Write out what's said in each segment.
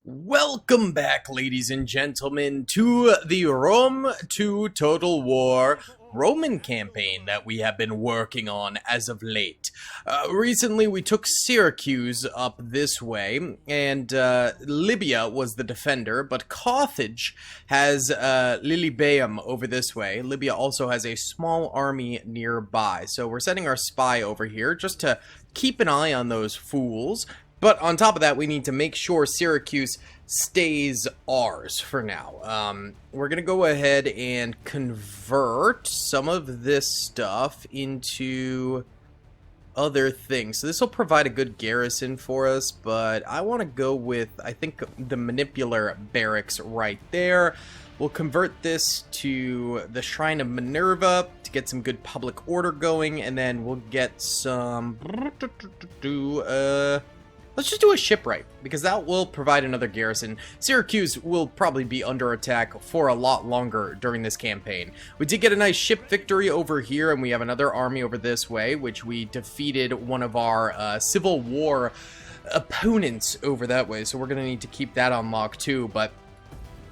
Welcome back, ladies and gentlemen, to the Rome 2 Total War Roman campaign that we have been working on as of late. Recently, we took Syracuse up this way, and Libya was the defender, but Carthage has Lilybaeum over this way. Libya also has a small army nearby, so we're sending our spy over here just to keep an eye on those fools. But on top of that, we need to make sure Syracuse stays ours for now. We're going to go ahead and convert some of this stuff into other things. So this will provide a good garrison for us, but I want to go with, I think, the Manipular Barracks right there. We'll convert this to the Shrine of Minerva to get some good public order going, and then we'll get some... Let's just do a shipwright, because that will provide another garrison. Syracuse will probably be under attack for a lot longer during this campaign. We did get a nice ship victory over here, and we have another army over this way, which we defeated one of our Civil War opponents over that way, so we're going to need to keep that on lock too, but...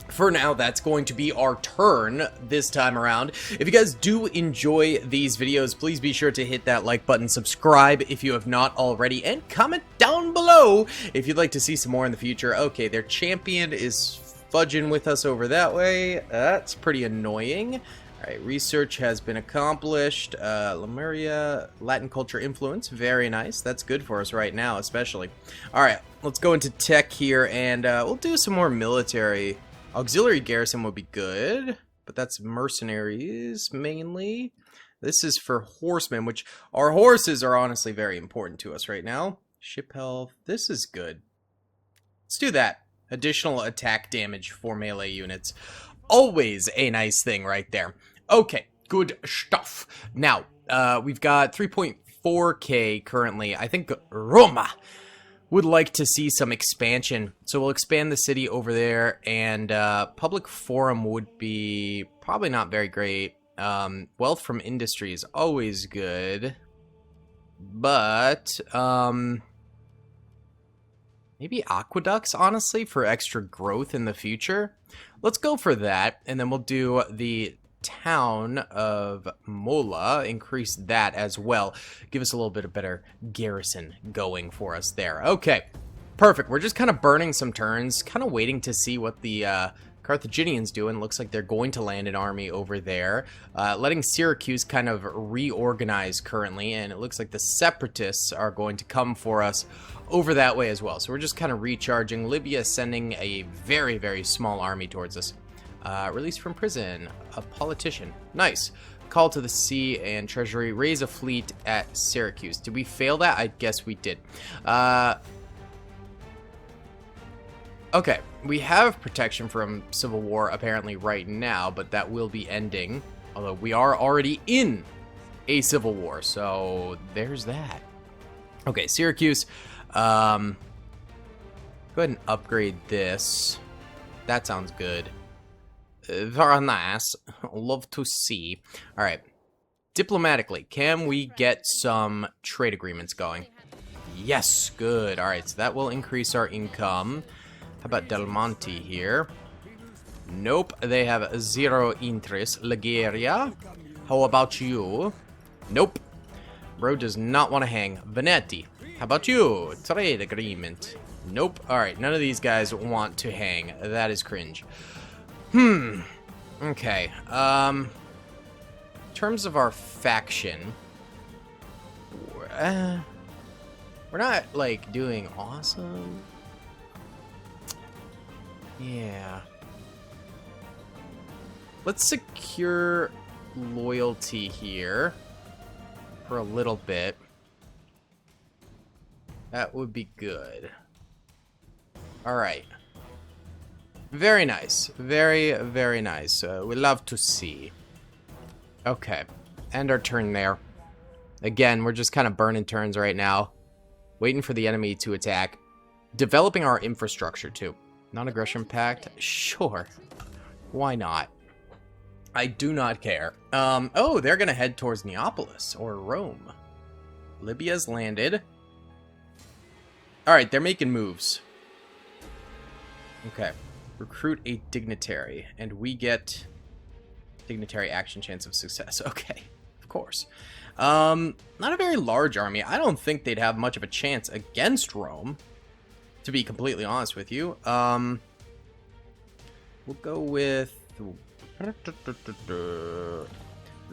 for now, that's going to be our turn this time around. If you guys do enjoy these videos, please be sure to hit that like button, subscribe if you have not already, and comment down below if you'd like to see some more in the future. Okay, their champion is fudging with us over that way. That's pretty annoying. Alright, research has been accomplished. Lemuria, Latin culture influence, very nice. That's good for us right now, especially. Alright, let's go into tech here, and we'll do some more military. Auxiliary garrison would be good, but that's mercenaries mainly. This is for horsemen, which our horses are honestly very important to us right now. Ship health, this is good. Let's do that. Additional attack damage for melee units. Always a nice thing right there. Okay, good stuff. Now, we've got 3.4k currently. I think Roma would like to see some expansion, so we'll expand the city over there, and public forum would be probably not very great. Wealth from industry is always good, but maybe aqueducts, honestly, for extra growth in the future. Let's go for that, and then we'll do the town of Mola, increase that as well. Give us a little bit of better garrison going for us there. Okay, perfect. We're just kind of burning some turns, kind of waiting to see what the Carthaginians doing. Looks like they're going to land an army over there, letting Syracuse kind of reorganize currently, and it looks like the separatists are going to come for us over that way as well. So we're just kind of recharging. Libya sending a very, very small army towards us. Released from prison, a politician. Nice. Call to the sea and treasury. Raise a fleet at Syracuse. Did we fail that? I guess we did. Okay, we have protection from civil war apparently right now, but that will be ending. Although we are already in a civil war, so there's that. Okay, Syracuse. Go ahead and upgrade this. That sounds good. Very nice. Love to see. Alright. Diplomatically, can we get some trade agreements going? Yes, good. Alright, so that will increase our income. How about Del Monte here? Nope, they have zero interest. Liguria, how about you? Nope. Bro does not want to hang. Venetti, how about you? Trade agreement. Nope. Alright, none of these guys want to hang. That is cringe. Okay, in terms of our faction, we're not, like, doing awesome. Yeah. Let's secure loyalty here for a little bit. That would be good. Alright. Very nice. Very, very nice. We love to see. Okay. End our turn there. Again, we're just kind of burning turns right now. Waiting for the enemy to attack. Developing our infrastructure, too. Non-aggression pact? Sure. Why not? I do not care. Oh, they're going to head towards Neapolis or Rome. Libya's landed. Alright, they're making moves. Okay. Recruit a dignitary, and we get dignitary action chance of success. Okay, of course. Not a very large army. I don't think they'd have much of a chance against Rome, to be completely honest with you. We'll go with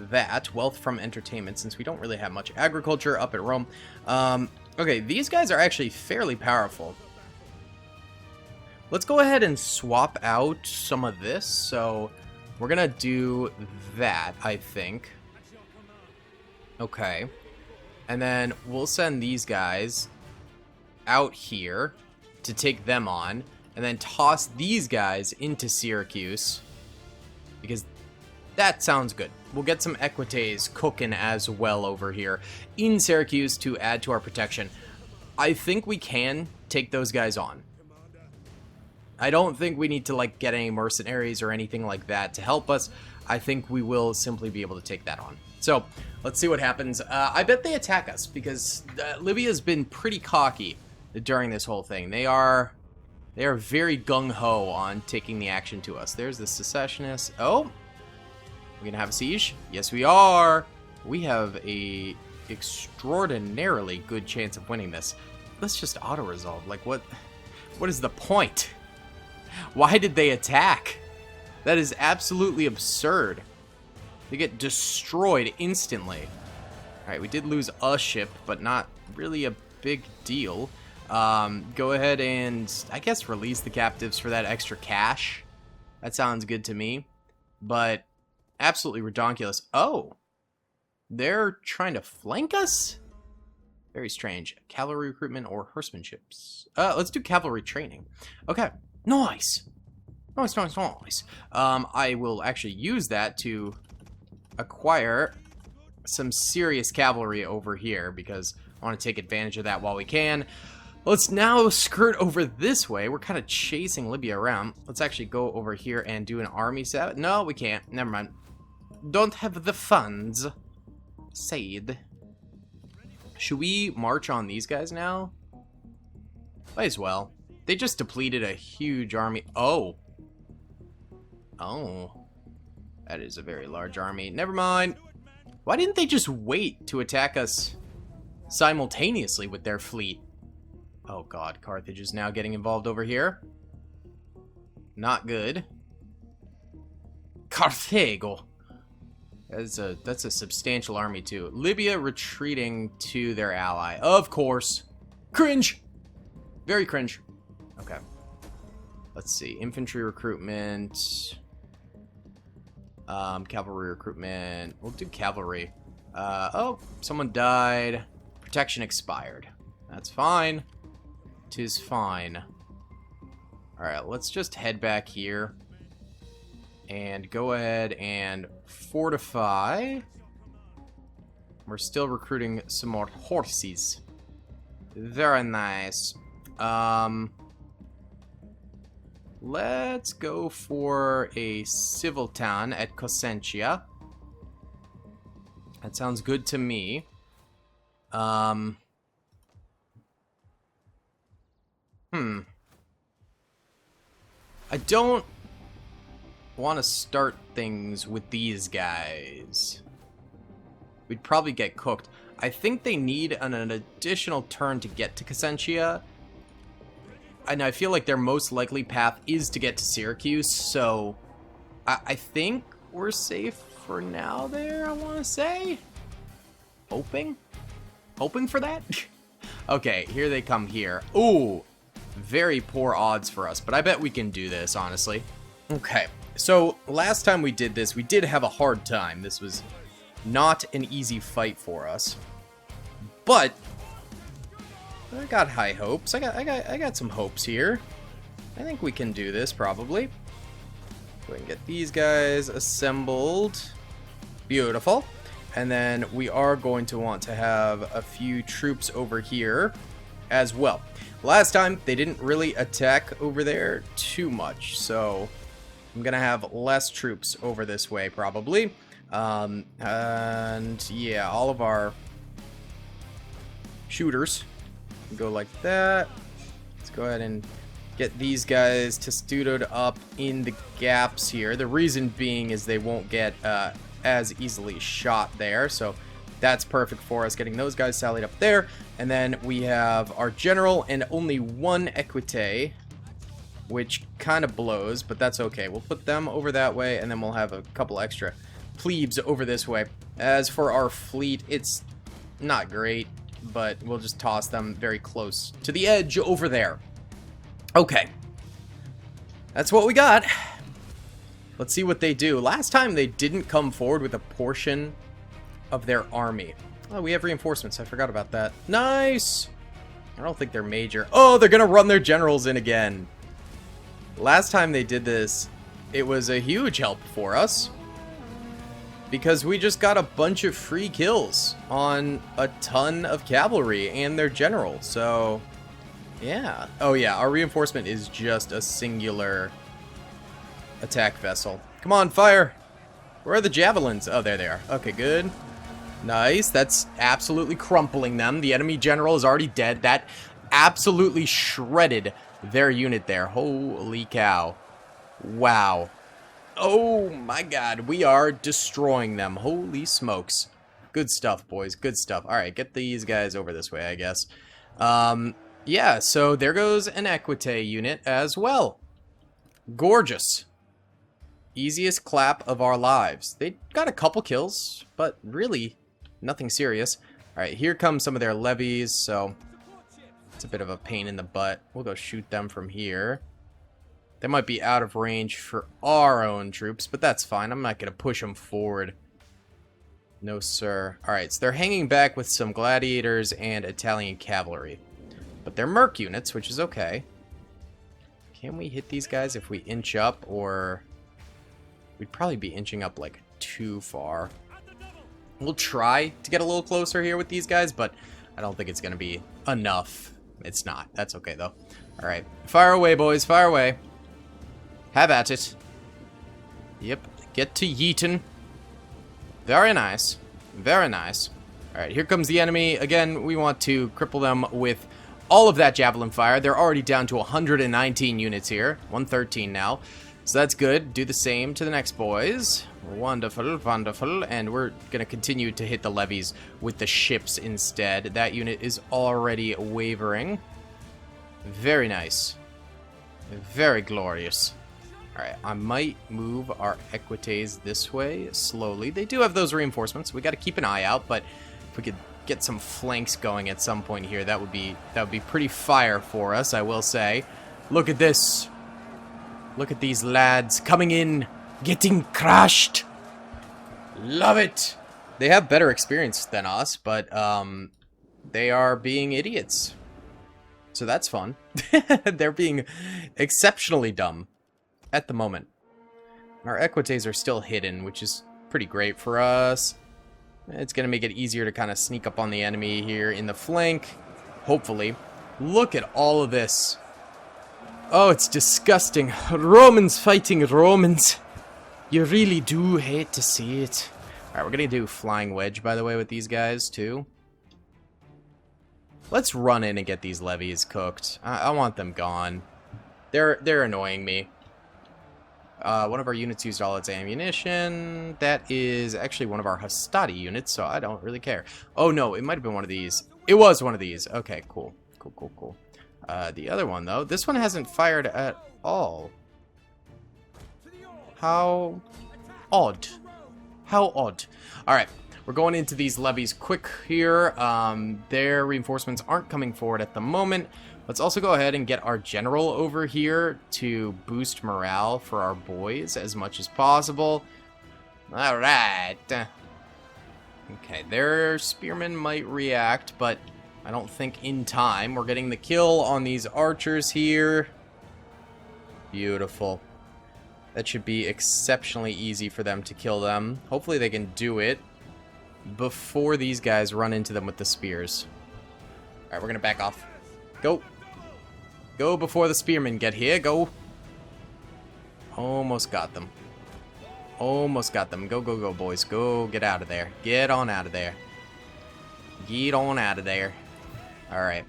that. Wealth from entertainment, since we don't really have much agriculture up at Rome. Okay, these guys are actually fairly powerful. Let's go ahead and swap out some of this. So we're gonna do that, I think. Okay. And then we'll send these guys out here to take them on, and then toss these guys into Syracuse, because that sounds good. We'll get some equites cooking as well over here in Syracuse to add to our protection. I think we can take those guys on. I don't think we need to like get any mercenaries or anything like that to help us. I think we will simply be able to take that on. So let's see what happens. I bet they attack us, because Libya's been pretty cocky during this whole thing. They are very gung-ho on taking the action to us. There's the secessionists. Oh, we're gonna have a siege? Yes, we are. We have a extraordinarily good chance of winning this. Let's just auto-resolve. Like, what is the point? Why did they attack? That is absolutely absurd. They get destroyed instantly. Alright, we did lose a ship, but not really a big deal. Go ahead and, I guess, release the captives for that extra cash. That sounds good to me. But absolutely redonkulous. Oh! They're trying to flank us? Very strange. Cavalry recruitment or horsemanship. Let's do cavalry training. Okay. Nice. Nice. I will actually use that to acquire some serious cavalry over here, because I want to take advantage of that while we can. Let's now skirt over this way. We're kind of chasing Libya around. Let's actually go over here and do an army set. No, we can't. Never mind. Don't have the funds. Said. Should we march on these guys now? Might as well. They just depleted a huge army. Oh. That is a very large army. Never mind. Why didn't they just wait to attack us simultaneously with their fleet? Oh god, Carthage is now getting involved over here. Not good. Carthago. That's a substantial army too. Libya retreating to their ally. Of course. Cringe. Very cringe. Okay. Let's see. Infantry recruitment. Cavalry recruitment. We'll do cavalry. Oh, someone died. Protection expired. That's fine. 'Tis fine. Alright, let's just head back here. And go ahead and fortify. We're still recruiting some more horses. Very nice. Let's go for a civil town at Cosentia. That sounds good to me. I don't want to start things with these guys. We'd probably get cooked. I think they need an additional turn to get to Cosentia. And I feel like their most likely path is to get to Syracuse, so I think we're safe for now there, I want to say. Hoping for that? Okay, here they come here. Ooh, very poor odds for us, but I bet we can do this, honestly. Okay, so last time we did this, we did have a hard time. This was not an easy fight for us, but I got high hopes. I got some hopes here. I think we can do this, probably. Go ahead and get these guys assembled. Beautiful. And then we are going to want to have a few troops over here as well. Last time, they didn't really attack over there too much, so I'm going to have less troops over this way, probably. And yeah, all of our shooters go like that. Let's go ahead and Get these guys testudoed up in the gaps here. The reason being is they won't get as easily shot there. So that's perfect for us, getting those guys sallied up there. And then we have our general and only one equite, which kind of blows, but that's okay. We'll put them over that way, and then we'll have a couple extra plebes over this way. As for our fleet, it's not great, but we'll just toss them very close to the edge over there. Okay. That's what we got. Let's see what they do. Last time they didn't come forward with a portion of their army. Oh, we have reinforcements. I forgot about that. Nice! I don't think they're major. Oh, they're gonna run their generals in again. Last time they did this, it was a huge help for us, because we just got a bunch of free kills on a ton of cavalry and their general. So, yeah. Oh, yeah, our reinforcement is just a singular attack vessel. Come on, fire! Where are the javelins? Oh, there they are. Okay, good. Nice. That's absolutely crumpling them. The enemy general is already dead. That absolutely shredded their unit there. Holy cow. Wow. Oh my god. We are destroying them. Holy smokes. Good stuff, boys. Good stuff. Alright, get these guys over this way, I guess. Yeah, so there goes an equite unit as well. Gorgeous. Easiest clap of our lives. They got a couple kills, but really nothing serious. Alright, here come some of their levies, so it's a bit of a pain in the butt. We'll go shoot them from here. They might be out of range for our own troops, but that's fine. I'm not going to push them forward. No, sir. Alright, so they're hanging back with some gladiators and Italian cavalry. But they're merc units, which is okay. Can we hit these guys if we inch up, or... We'd probably be inching up, like, too far. We'll try to get a little closer here with these guys, but I don't think it's going to be enough. It's not. That's okay, though. Alright. Fire away, boys. Fire away. Have at it. Yep. Get to yeetin'. Very nice. Very nice. Alright, here comes the enemy. Again, we want to cripple them with all of that javelin fire. They're already down to 119 units here. 113 now. So that's good. Do the same to the next boys. Wonderful, wonderful. And we're going to continue to hit the levies with the ships instead. That unit is already wavering. Very nice. Very glorious. Alright, I might move our equites this way slowly. They do have those reinforcements. We got to keep an eye out, but if we could get some flanks going at some point here, that would be pretty fire for us, I will say. Look at this. Look at these lads coming in, getting crushed. Love it. They have better experience than us, but they are being idiots. So that's fun. They're being exceptionally dumb at the moment. Our equites are still hidden, which is pretty great for us. It's going to make it easier to kind of sneak up on the enemy here in the flank. Hopefully. Look at all of this. Oh, it's disgusting. Romans fighting Romans. You really do hate to see it. Alright, we're going to do Flying Wedge, by the way, with these guys, too. Let's run in and get these levies cooked. I want them gone. They're annoying me. One of our units used all its ammunition. That is actually one of our Hastati units, so I don't really care. Oh, no, it might have been one of these. It was one of these. Okay, cool. Cool, cool, cool. The other one, though, this one hasn't fired at all. How odd. How odd. Alright, we're going into these levies quick here. Their reinforcements aren't coming forward at the moment. Let's also go ahead and get our general over here to boost morale for our boys as much as possible. Alright. Okay, their spearmen might react, but I don't think in time. We're getting the kill on these archers here. Beautiful. That should be exceptionally easy for them to kill them. Hopefully they can do it before these guys run into them with the spears. Alright, we're going to back off. Go. Go before the spearmen get here. Go. Almost got them. Almost got them. Go, go, go, boys. Go, get out of there. Get on out of there. Get on out of there. Alright.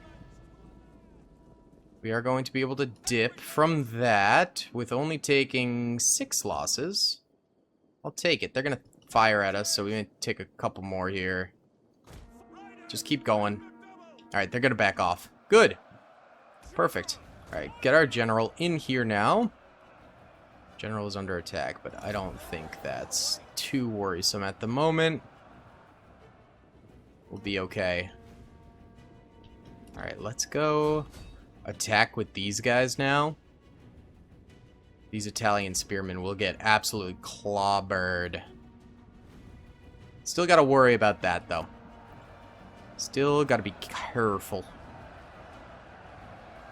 We are going to be able to dip from that with only taking 6 losses. I'll take it. They're going to fire at us, so we may take a couple more here. Just keep going. Alright, they're going to back off. Good. Perfect. Alright, get our general in here now. General is under attack, but I don't think that's too worrisome at the moment. We'll be okay. Alright, let's go attack with these guys now. These Italian spearmen will get absolutely clobbered. Still gotta worry about that, though. Still gotta be careful.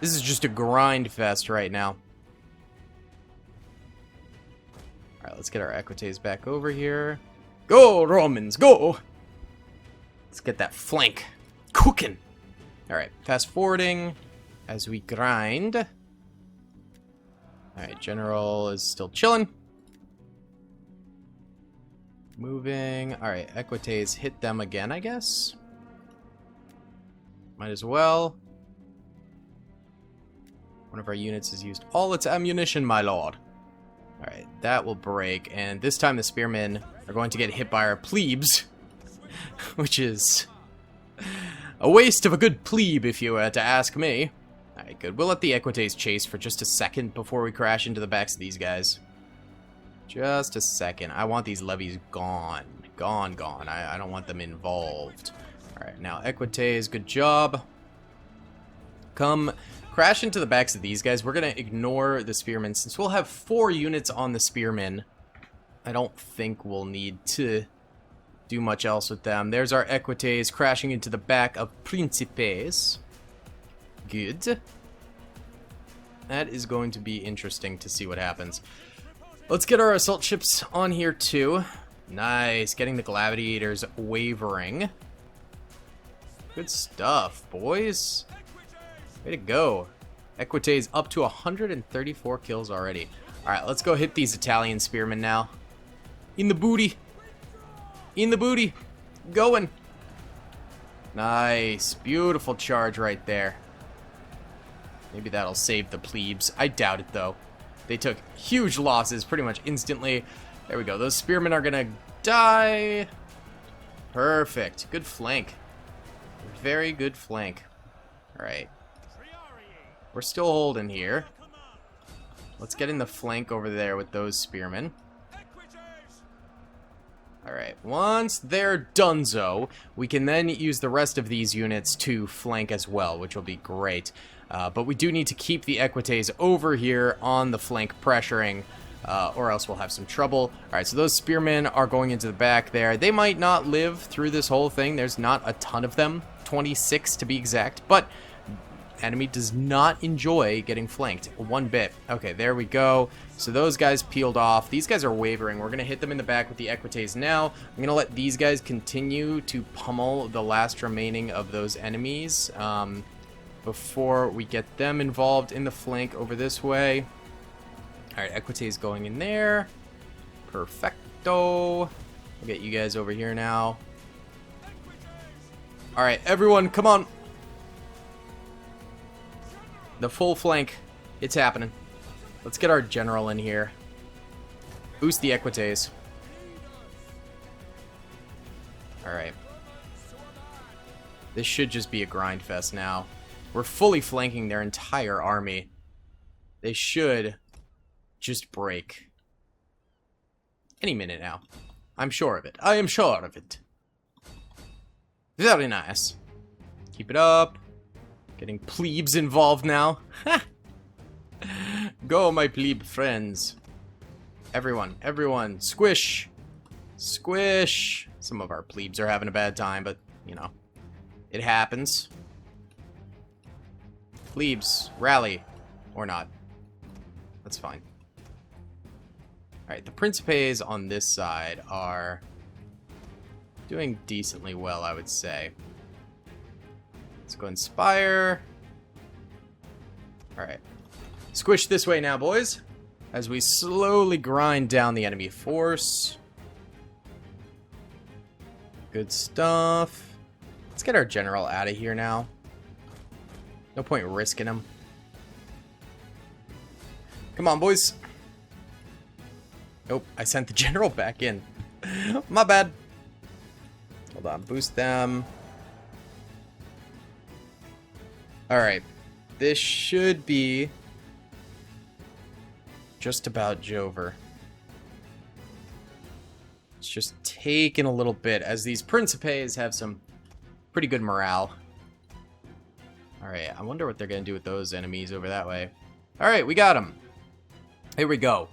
This is just a grind fest right now. Alright, let's get our Equites back over here. Go, Romans, go! Let's get that flank cooking. Alright, fast forwarding as we grind. Alright, General is still chilling. Moving. Alright, Equites hit them again, I guess. Might as well. One of our units has used all its ammunition, my lord. Alright, that will break. And this time the spearmen are going to get hit by our plebes. Which is a waste of a good plebe, if you were to ask me. Alright, good. We'll let the Equites chase for just a second before we crash into the backs of these guys. Just a second. I want these levies gone. Gone, gone. I don't want them involved. Alright, now Equites, good job. Come crash into the backs of these guys. We're going to ignore the spearmen. Since we'll have 4 units on the spearmen, I don't think we'll need to do much else with them. There's our Equites crashing into the back of Principes. Good. That is going to be interesting to see what happens. Let's get our assault ships on here too. Nice. Getting the gladiators wavering. Good stuff, boys. Way to go. Equites up to 134 kills already. Alright, let's go hit these Italian spearmen now. In the booty. In the booty. Going. Nice. Beautiful charge right there. Maybe that'll save the plebes. I doubt it, though. They took huge losses pretty much instantly. There we go. Those spearmen are going to die. Perfect. Good flank. Very good flank. Alright. We're still holding here. Let's get in the flank over there with those spearmen. Alright, once they're donezo, we can then use the rest of these units to flank as well, which will be great. But we do need to keep the Equites over here on the flank pressuring, or else we'll have some trouble. Alright, so those spearmen are going into the back there. They might not live through this whole thing. There's not a ton of them, 26 to be exact, but enemy does not enjoy getting flanked one bit. Okay, there we go. So those guys peeled off. These guys are wavering. We're going to hit them in the back with the Equites now. I'm going to let these guys continue to pummel the last remaining of those enemies before we get them involved in the flank over this way. Alright, Equites going in there. Perfecto. We'll get you guys over here now. Alright, everyone, come on. The full flank. It's happening. Let's get our general in here. Boost the Equites. Alright. This should just be a grind fest now. We're fully flanking their entire army. They should just break. Any minute now. I'm sure of it. I am sure of it. Very nice. Keep it up. Getting plebes involved now. Go, my plebe friends. Everyone, everyone, squish. Squish. Some of our plebes are having a bad time, but, you know, it happens. Plebes, rally. Or not. That's fine. Alright, the Principes on this side are doing decently well, I would say. Let's go inspire. Alright. Squish this way now, boys. As we slowly grind down the enemy force. Good stuff. Let's get our general out of here now. No point risking him. Come on, boys. Oh, I sent the general back in. My bad. Hold on, boost them. Alright. This should be just about Jover. It's just taking a little bit, as these Principes have some pretty good morale. Alright, I wonder what they're going to do with those enemies over that way. Alright, we got them. Here we go.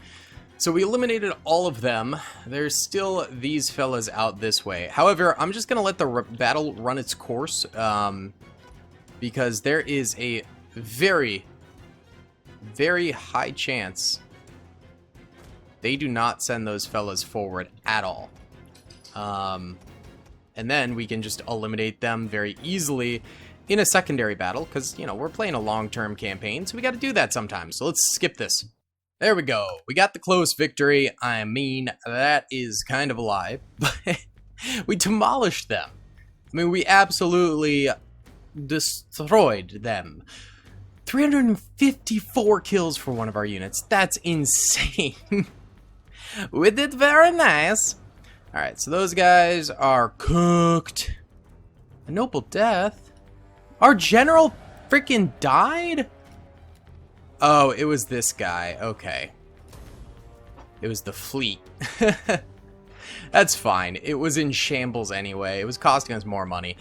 So we eliminated all of them. There's still these fellas out this way. However, I'm just going to let the battle run its course. Because there is a very, very high chance they do not send those fellas forward at all. And then we can just eliminate them very easily in a secondary battle, because, you know, we're playing a long-term campaign, so we got to do that sometimes. So let's skip this. There we go. We got the close victory. I mean, that is kind of a lie, but we demolished them. I mean, we absolutely destroyed them. 354 kills for one of our units. That's insane. We did very nice. Alright, so those guys are cooked. A noble death? Our general freaking died? Oh, it was this guy. Okay. It was the fleet. That's fine. It was in shambles anyway. It was costing us more money.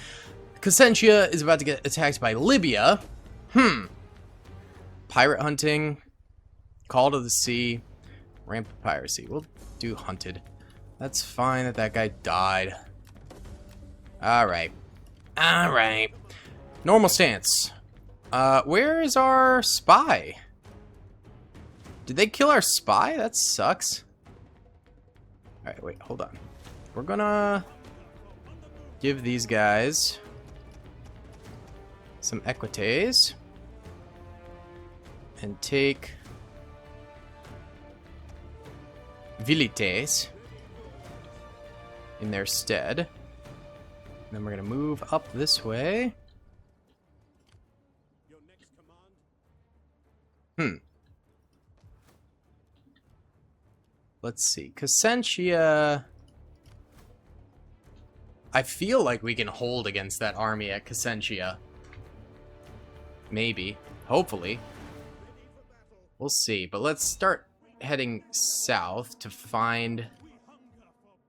Crescentia is about to get attacked by Libya. Pirate hunting. Call to the sea. Rampant piracy. We'll do hunted. That's fine that that guy died. Alright. Alright. Normal stance. Where is our spy? Did they kill our spy? That sucks. Alright, wait, hold on. We're gonna give these guys some equites and take vilites in their stead. And then we're gonna move up this way. Let's see. Crescentia. I feel like we can hold against that army at Crescentia. Maybe. Hopefully. We'll see. But let's start heading south to find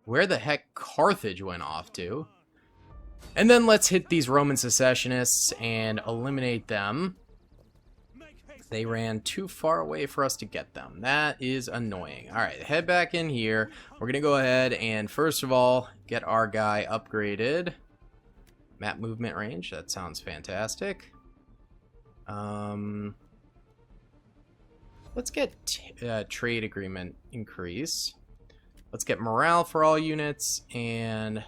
where the heck Carthage went off to. And then let's hit these Roman secessionists and eliminate them. They ran too far away for us to get them. That is annoying. Alright, head back in here. We're going to go ahead and, first of all, get our guy upgraded. Map movement range. That sounds fantastic. Let's get trade agreement increase. Let's get morale for all units, and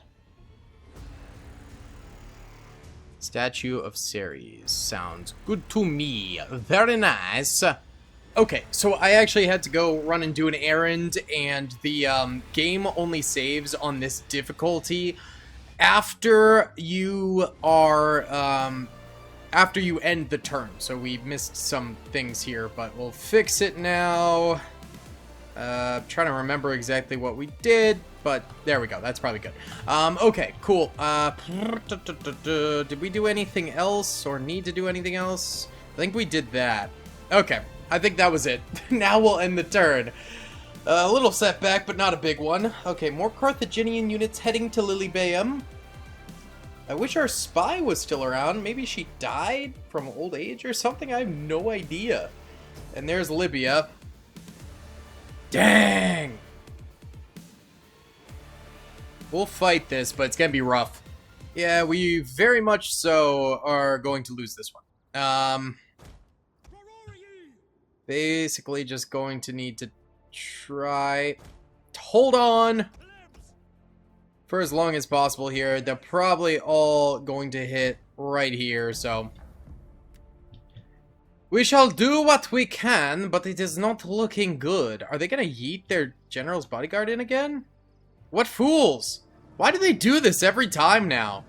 Statue of Ceres. Sounds good to me. Very nice. Okay, so I actually had to go run and do an errand, and the game only saves on this difficulty after you are after you end the turn. So we missed some things here, but we'll fix it now. Trying to remember exactly what we did, but there we go. That's probably good. Okay, cool. Did we do anything else or need to do anything else? I think we did that. Okay, I think that was it. Now we'll end the turn. A little setback, but not a big one. Okay, more Carthaginian units heading to Lilybaeum. I wish our spy was still around. Maybe she died from old age or something? I have no idea. And there's Libya. Dang! We'll fight this, but it's gonna be rough. Yeah, we very much so are going to lose this one. Basically just going to need to try to hold on for as long as possible here. They're probably all going to hit right here, so we shall do what we can, but it is not looking good. Are they gonna yeet their general's bodyguard in again? What fools! Why do they do this every time now?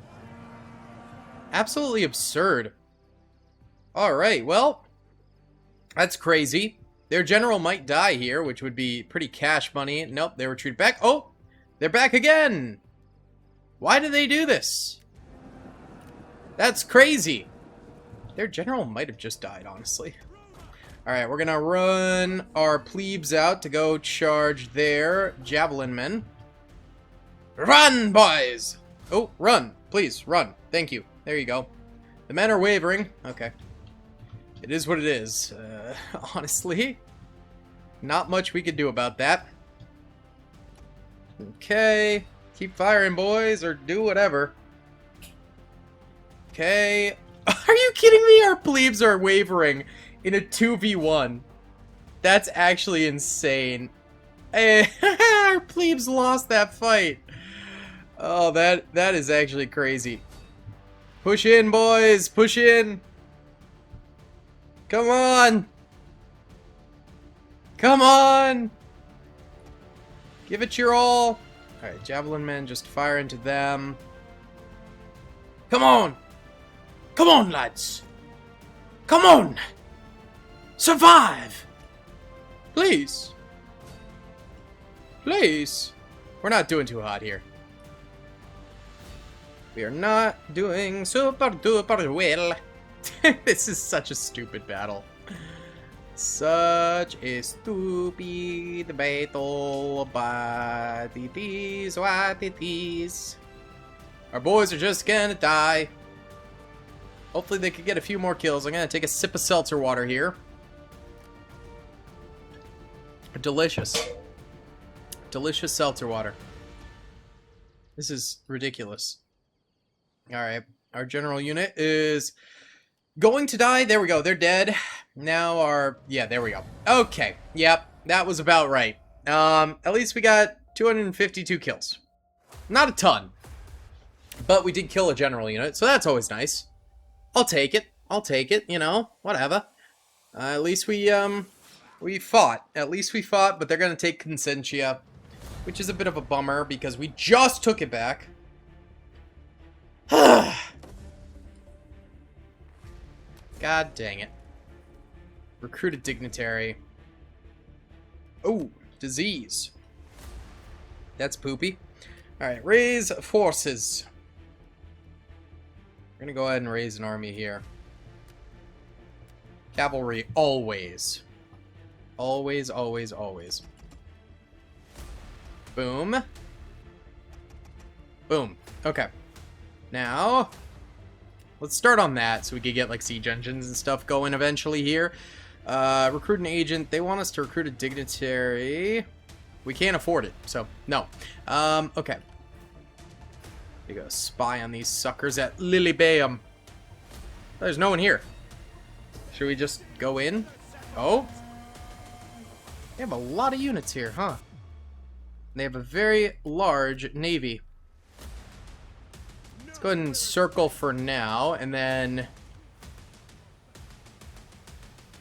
Absolutely absurd. Alright, well, that's crazy. Their general might die here, which would be pretty cash money. Nope, they retreat back. Oh, they're back again. Why do they do this? That's crazy. Their general might have just died, honestly. Alright, we're gonna run our plebes out to go charge their javelin men. Run, boys! Oh, run. Please, run. Thank you. There you go. The men are wavering. Okay. It is what it is. Honestly, not much we could do about that. Okay. Keep firing, boys, or do whatever. Okay. Are you kidding me? Our plebes are wavering in a 2v1. That's actually insane. Hey, our plebes lost that fight. Oh, that is actually crazy. Push in, boys. Push in. Come on. Come on. Give it your all. Alright, javelin men, just fire into them. Come on. Come on, lads. Come on. Survive. Please. Please. We're not doing too hot here. We are not doing super duper well. This is such a stupid battle. Such a stupid battle, but it is what it is. Our boys are just gonna die. Hopefully they can get a few more kills. I'm gonna take a sip of seltzer water here. Delicious. Delicious seltzer water. This is ridiculous. Alright, our general unit is going to die. There we go, they're dead. Now yeah, there we go. Okay, yep, that was about right. At least we got 252 kills. Not a ton, but we did kill a general unit, so that's always nice. I'll take it, you know, whatever. At least we fought. At least we fought, but they're gonna take Consentia, which is a bit of a bummer because we just took it back. God dang it. Recruit a dignitary. Oh, disease. That's poopy. Alright, raise forces. We're gonna go ahead and raise an army here. Cavalry, always. Always, always, always. Boom. Boom. Okay. Now, let's start on that so we could get like siege engines and stuff going eventually here. Recruit an agent. They want us to recruit a dignitary. We can't afford it, so no. Okay. You go spy on these suckers at Lilybaeum. There's no one here. Should we just go in? Oh. They have a lot of units here, huh? They have a very large navy. Let's go ahead and circle for now, and then...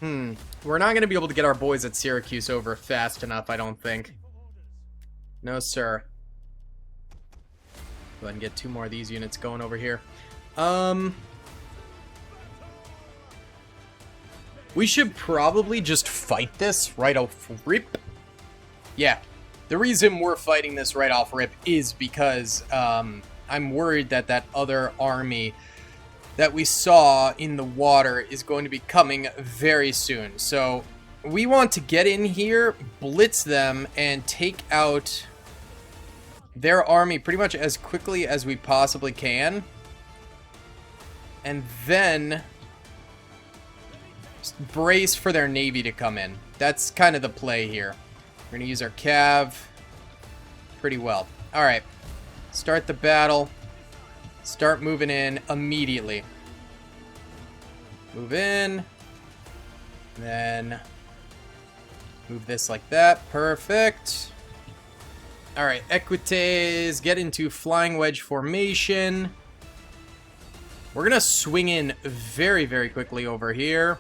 We're not going to be able to get our boys at Syracuse over fast enough, I don't think. No, sir. Go ahead and get 2 more of these units going over here. We should probably just fight this right off rip. Yeah. The reason we're fighting this right off rip is because I'm worried that that other army that we saw in the water is going to be coming very soon. So we want to get in here, blitz them, and take out their army pretty much as quickly as we possibly can. And then brace for their navy to come in. That's kind of the play here. We're going to use our cav pretty well. Alright. Start the battle. Start moving in immediately. Move in. Then move this like that. Perfect. Alright, Equites, get into flying wedge formation. We're going to swing in very, very quickly over here.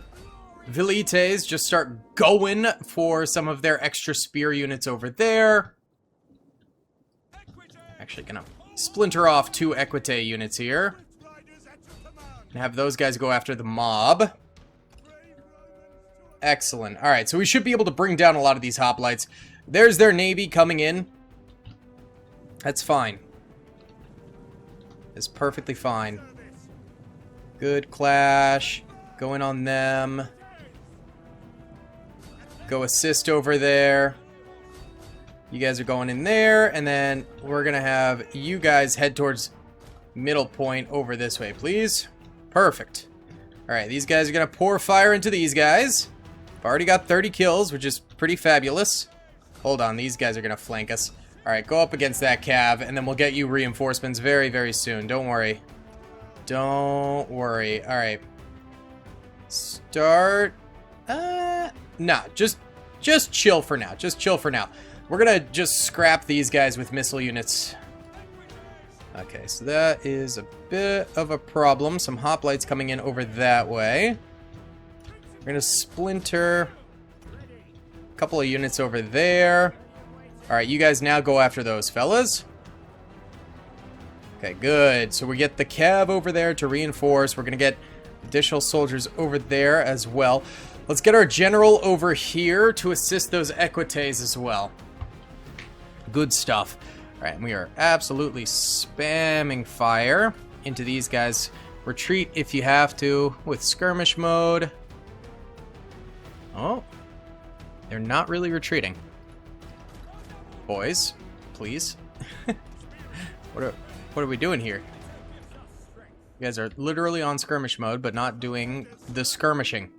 Velites, just start going for some of their extra spear units over there. Actually going to splinter off 2 Equite units here. And have those guys go after the mob. Excellent. Alright, so we should be able to bring down a lot of these hoplites. There's their navy coming in. That's fine. It's perfectly fine. Good clash. Going on them. Go assist over there. You guys are going in there. And then we're going to have you guys head towards middle point over this way, please. Perfect. Alright, these guys are going to pour fire into these guys. I've already got 30 kills, which is pretty fabulous. Hold on, these guys are going to flank us. Alright, go up against that cav, and then we'll get you reinforcements very, very soon. Don't worry. Don't worry. Alright. Start... Nah, just chill for now. Just chill for now. We're going to just scrap these guys with missile units. Okay, so that is a bit of a problem. Some hoplites coming in over that way. We're going to splinter a couple of units over there. Alright, you guys now go after those fellas. Okay, good. So we get the cav over there to reinforce. We're going to get additional soldiers over there as well. Let's get our general over here to assist those equites as well. Good stuff. Alright, and we are absolutely spamming fire into these guys. Retreat if you have to with skirmish mode. Oh, they're not really retreating. Boys, please. What are we doing here? You guys are literally on skirmish mode, but not doing the skirmishing.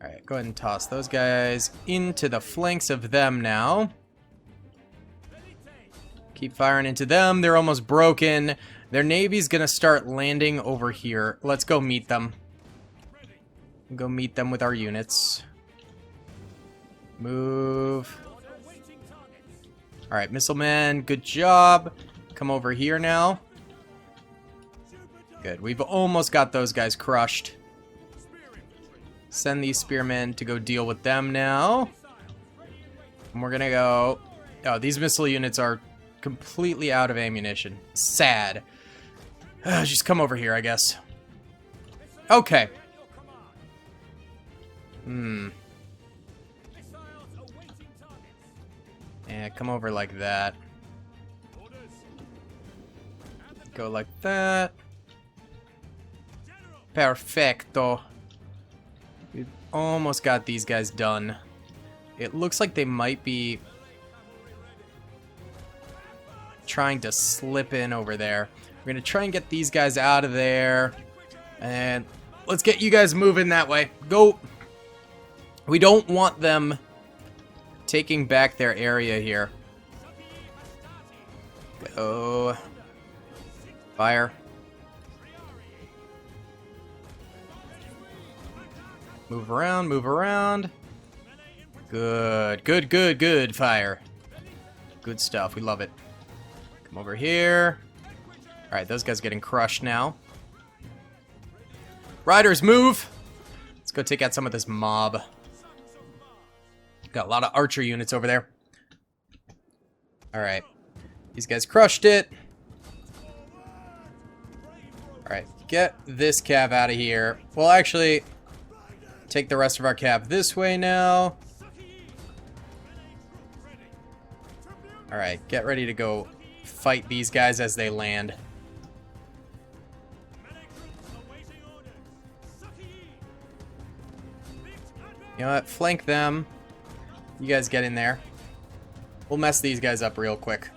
Alright, go ahead and toss those guys into the flanks of them now. Keep firing into them. They're almost broken. Their navy's gonna start landing over here. Let's go meet them. Go meet them with our units. Move. Alright, missile men, good job. Come over here now. Good. We've almost got those guys crushed. Send these spearmen to go deal with them now. And we're gonna go... Oh, these missile units are completely out of ammunition. Sad. Just come over here, I guess. Okay. Yeah, come over like that. Go like that. Perfecto. We've almost got these guys done. It looks like they might be trying to slip in over there. We're gonna try and get these guys out of there. And let's get you guys moving that way. Go. We don't want them taking back their area here. Go. Fire. Move around, move around. Good, good, good, good. Fire. Good stuff. We love it. Come over here. Alright, those guys are getting crushed now. Riders, move! Let's go take out some of this mob. Got a lot of archer units over there. Alright. These guys crushed it. Alright, get this cav out of here. Well, actually, take the rest of our cav this way now. Alright, get ready to go fight these guys as they land. You know what? Flank them. You guys get in there. We'll mess these guys up real quick.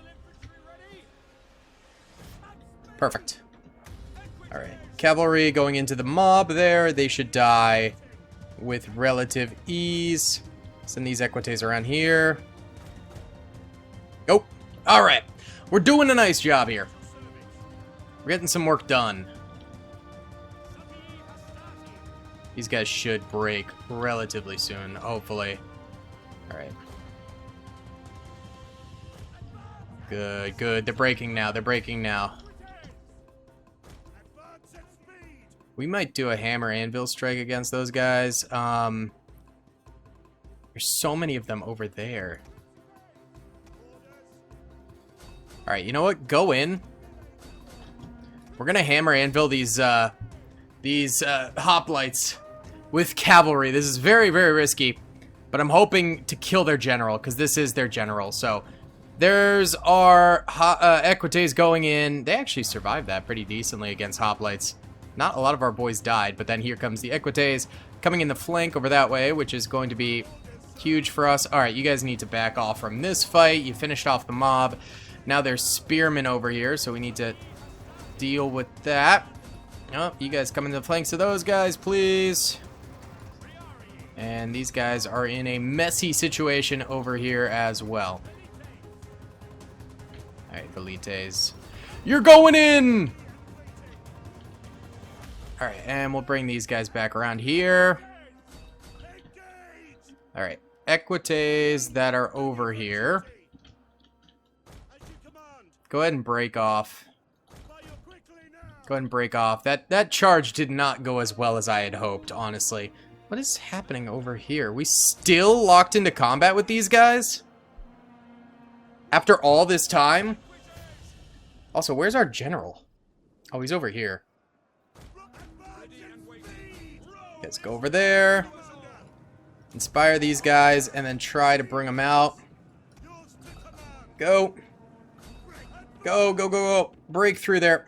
Perfect. Alright. Cavalry going into the mob there. They should die with relative ease. Send these equites around here. Go. Alright. We're doing a nice job here. We're getting some work done. These guys should break relatively soon, hopefully. Alright. Good, good. They're breaking now. They're breaking now. We might do a hammer anvil strike against those guys. There's so many of them over there. Alright, you know what? Go in. We're gonna hammer anvil these hoplites. with cavalry. This is very, very risky. But I'm hoping to kill their general, because this is their general. So there's our Equites going in. They actually survived that pretty decently against hoplites. Not a lot of our boys died, but then here comes the Equites coming in the flank over that way, which is going to be huge for us. Alright, you guys need to back off from this fight. You finished off the mob. Now there's spearmen over here, so we need to deal with that. Oh, you guys come in the flanks of those guys, please. And these guys are in a messy situation over here as well. Alright, Velites. You're going in! Alright, and we'll bring these guys back around here. Alright, Equites that are over here. Go ahead and break off. Go ahead and break off. That charge did not go as well as I had hoped, honestly. What is happening over here? We still locked into combat with these guys? After all this time? Also, where's our general? Oh, he's over here. Let's go over there. Inspire these guys and then try to bring them out. Go. Go, go, go, go. Break through there.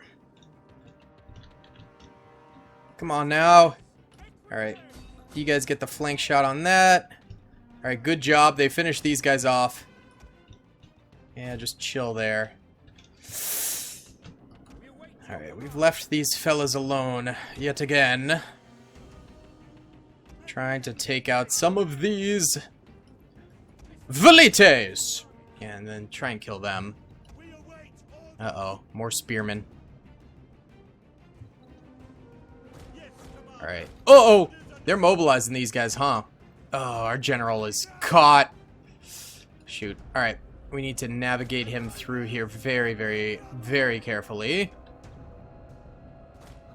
Come on now. Alright. You guys get the flank shot on that. Alright, good job. They finished these guys off. Yeah, just chill there. Alright, we've left these fellas alone yet again. Trying to take out some of these Velites. And then try and kill them. Uh-oh, more spearmen. Alright. Uh-oh! They're mobilizing these guys, huh? Oh, our general is caught. Shoot. Alright. We need to navigate him through here very, very, very carefully.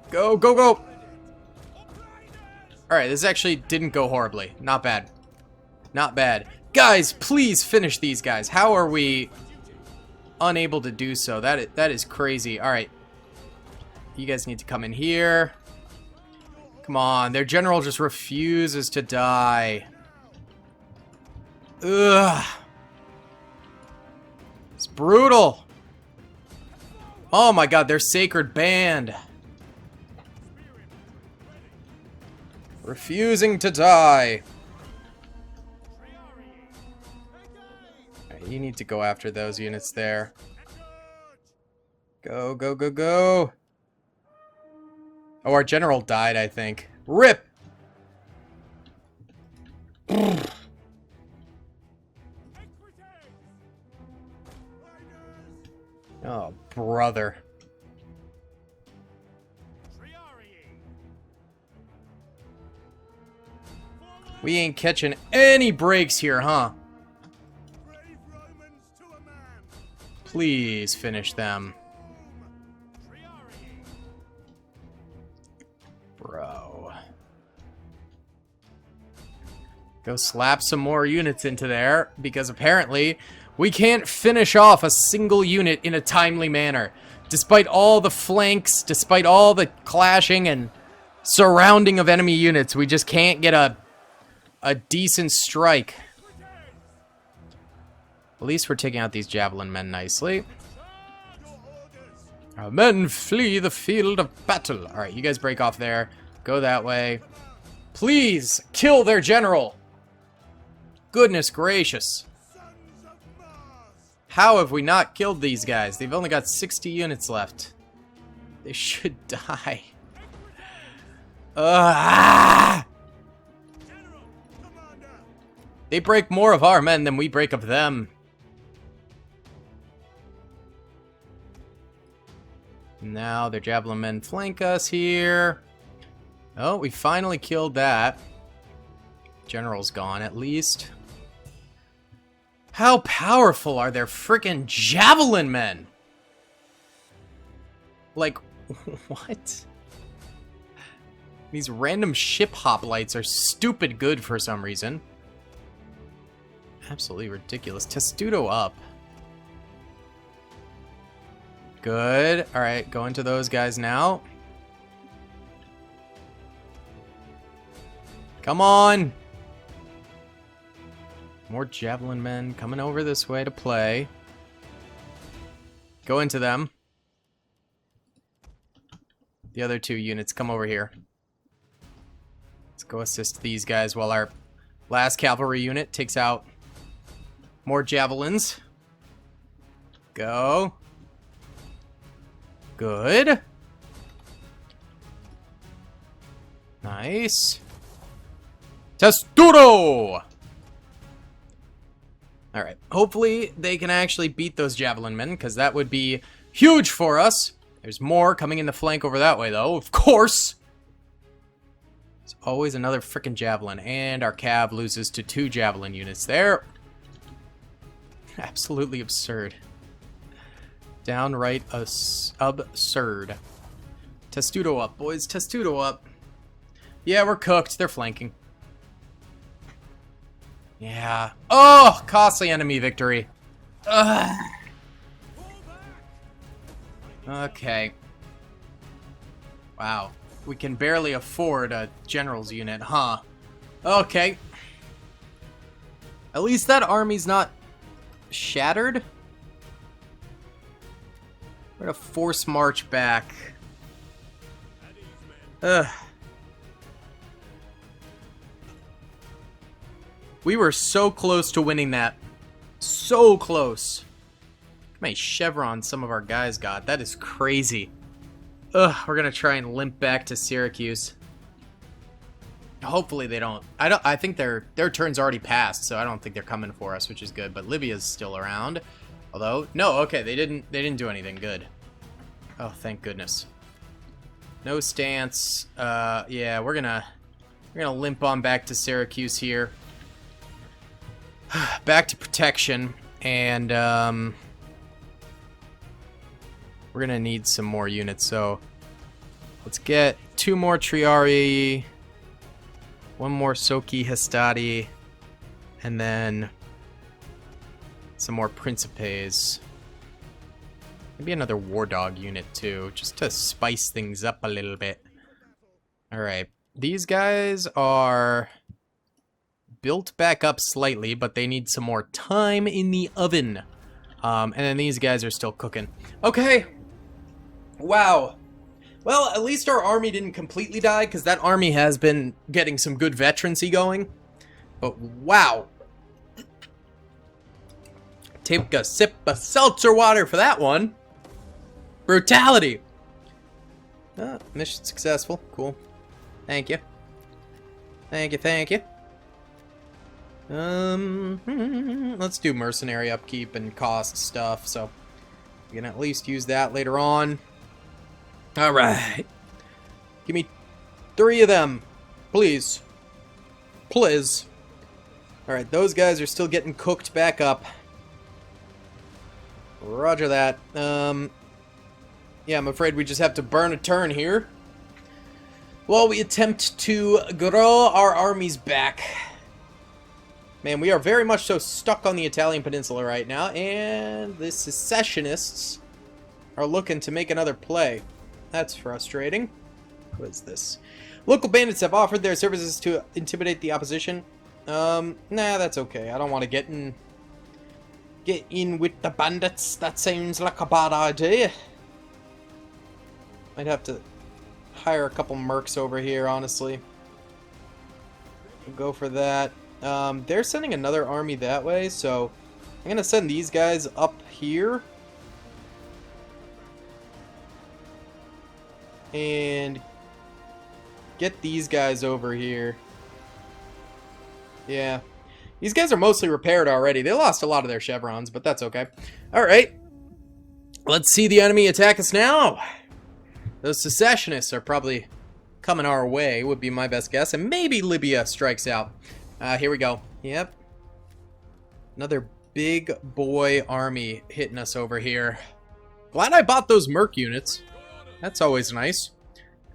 Go, go, go! Alright, this actually didn't go horribly. Not bad. Not bad. Guys, please finish these guys. How are we unable to do so? That is crazy. Alright. You guys need to come in here. Come on, their general just refuses to die. Ugh. It's brutal. Oh my god, their sacred band. Refusing to die. Right, you need to go after those units there. Go, go, go, go. Oh, our general died, I think. RIP! Oh, brother. We ain't catching any breaks here, huh? Please finish them. Bro. Go slap some more units into there, because apparently we can't finish off a single unit in a timely manner. Despite all the flanks, despite all the clashing and surrounding of enemy units, we just can't get a decent strike. At least we're taking out these javelin men nicely. Our men flee the field of battle. Alright, you guys break off there. Go that way. Please, kill their general. Goodness gracious. How have we not killed these guys? They've only got 60 units left. They should die. They break more of our men than we break of them. Now their javelin men flank us here. Oh, we finally killed that. General's gone, at least. How powerful are their frickin' javelin men? Like, what? These random ship hoplites are stupid good for some reason. Absolutely ridiculous. Testudo up. Good. Alright, go into those guys now. Come on! More javelin men coming over this way to play. Go into them. The other 2 units come over here. Let's go assist these guys while our last cavalry unit takes out more javelins. Go. Good. Nice. Testudo! Alright, hopefully they can actually beat those javelin men, because that would be huge for us. There's more coming in the flank over that way, though, of course. There's always another frickin' javelin, and our cav loses to 2 javelin units there. Absolutely absurd. Downright absurd. Testudo up, boys. Testudo up. Yeah, we're cooked. They're flanking. Yeah. Oh! Costly enemy victory. Ugh. Okay. Wow. We can barely afford a general's unit, huh? Okay. At least that army's not shattered. We're gonna force march back. Ugh. We were so close to winning that. So close. How many chevrons some of our guys got. That is crazy. Ugh, we're gonna try and limp back to Syracuse. Hopefully they don't. I think their turn's already passed, so I don't think they're coming for us, which is good. But Libya's still around. Although, no, okay, they didn't do anything good. Oh, thank goodness. No stance. Yeah, we're gonna limp on back to Syracuse here. Back to protection, and we're gonna need some more units, so let's get 2 more Triari, 1 more Soki Hastati, and then some more Principes. Maybe another War Dog unit too, just to spice things up a little bit. Alright, these guys are built back up slightly, but they need some more time in the oven. And then these guys are still cooking. Okay. Wow. Well, at least our army didn't completely die, because that army has been getting some good veterancy going. But wow. Take a sip of seltzer water for that one. Brutality. Mission successful. Cool. Thank you. Thank you, thank you. Let's do mercenary upkeep and cost stuff, so we can at least use that later on. Alright. Give me 3 of them. Please. Please. Alright, those guys are still getting cooked back up. Roger that. Yeah, I'm afraid we just have to burn a turn here while we attempt to grow our armies back. Man, we are very much so stuck on the Italian peninsula right now, and the secessionists are looking to make another play. That's frustrating. What is this? Local bandits have offered their services to intimidate the opposition. Nah, that's okay. I don't want to get in with the bandits. That sounds like a bad idea. I'd have to hire a couple mercs over here, honestly. We'll go for that. They're sending another army that way, so I'm gonna send these guys up here. And get these guys over here. Yeah. These guys are mostly repaired already. They lost a lot of their chevrons, but that's okay. Alright. Let's see the enemy attack us now. Those secessionists are probably coming our way, would be my best guess. And maybe Libya strikes out. Here we go. Yep. Another big boy army hitting us over here. Glad I bought those merc units. That's always nice.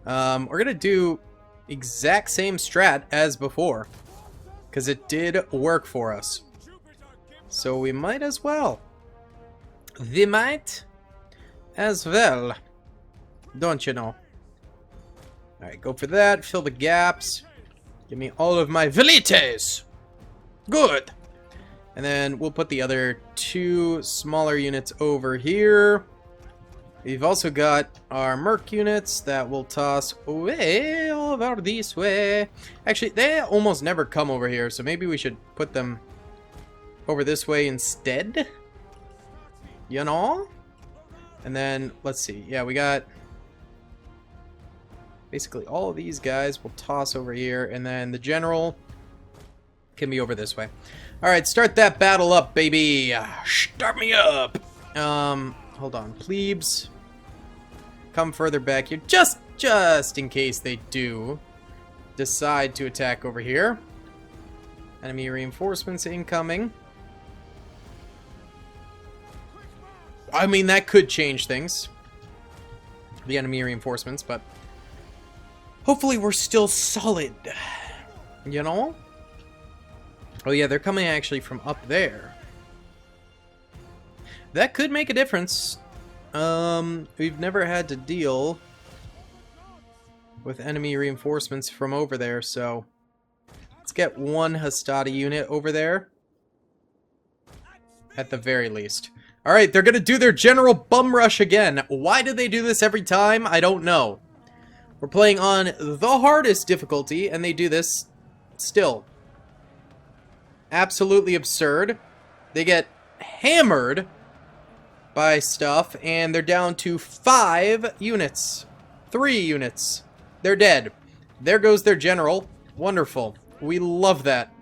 We're going to do exact same strat as before, because it did work for us. So we might as well. We might as well. Don't you know? Alright, go for that. Fill the gaps. Give me all of my velites. Good. And then we'll put the other 2 smaller units over here. We've also got our merc units that will toss way over this way. Actually, they almost never come over here, so maybe we should put them over this way instead. You know? And then, let's see. Yeah, we got basically all of these guys will toss over here, and then the general can be over this way. Alright, start that battle up, baby. Start me up. Hold on. Plebes. Come further back here. Just in case they do decide to attack over here. Enemy reinforcements incoming. I mean, that could change things. The enemy reinforcements, but hopefully we're still solid. You know? Oh yeah, they're coming actually from up there. That could make a difference. We've never had to deal with enemy reinforcements from over there, so let's get 1 Hastati unit over there. At the very least. Alright, they're gonna do their general bum rush again. Why do they do this every time? I don't know. We're playing on the hardest difficulty, and they do this still. Absolutely absurd. They get hammered by stuff, and they're down to 5 units. 3 units. They're dead. There goes their general. Wonderful. We love that.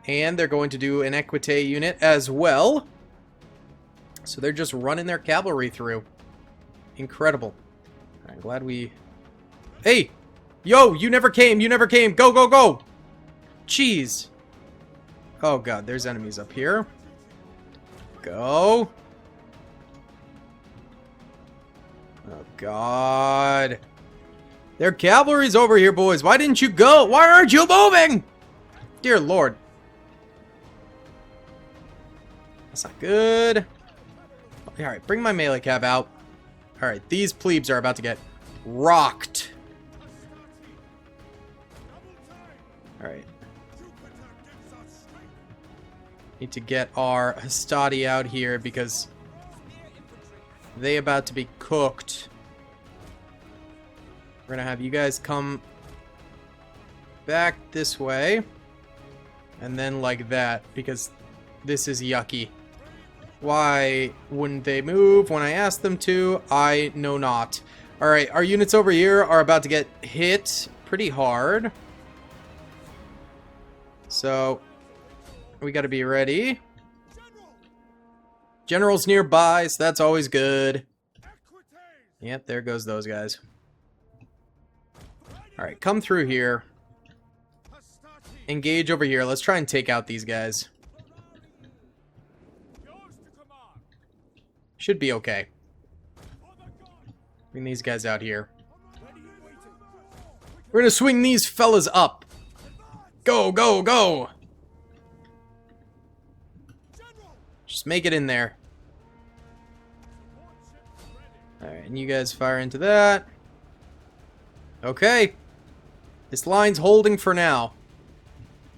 And they're going to do an Equite unit as well. So they're just running their cavalry through. Incredible. I'm glad we... Hey! Yo! You never came! You never came! Go, go, go! Jeez. Oh god, there's enemies up here. Go. Oh god. Their cavalry's over here, boys. Why didn't you go? Why aren't you moving? Dear lord. That's not good. Alright, bring my melee cav out. Alright, these plebes are about to get rocked. Alright. Need to get our Hastati out here because they about to be cooked. We're gonna have you guys come back this way. And then like that, because this is yucky. Why wouldn't they move when I asked them to? I know not. Alright, our units over here are about to get hit pretty hard. So, we gotta be ready. General's nearby, so that's always good. Yep, there goes those guys. Alright, come through here. Engage over here. Let's try and take out these guys. Should be okay. Bring these guys out here. We're gonna swing these fellas up. Go, go, go! Just make it in there. Alright, and you guys fire into that. Okay. This line's holding for now.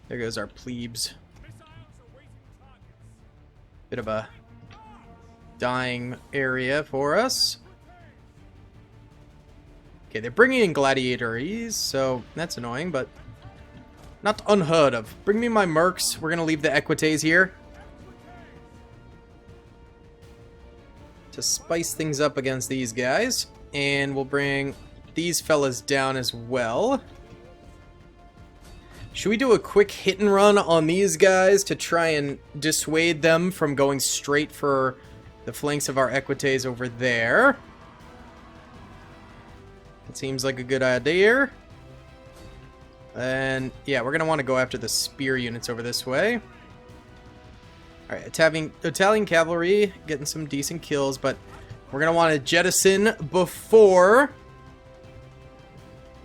There goes our plebes. Bit of a dying area for us. Okay, they're bringing in gladiators, so that's annoying, but not unheard of. Bring me my mercs. We're gonna leave the equites here to spice things up against these guys, and we'll bring these fellas down as well. Should we do a quick hit and run on these guys to try and dissuade them from going straight for the flanks of our equites over there? It seems like a good idea. And yeah, we're gonna want to go after the spear units over this way. Alright, Italian cavalry getting some decent kills, but we're gonna want to jettison before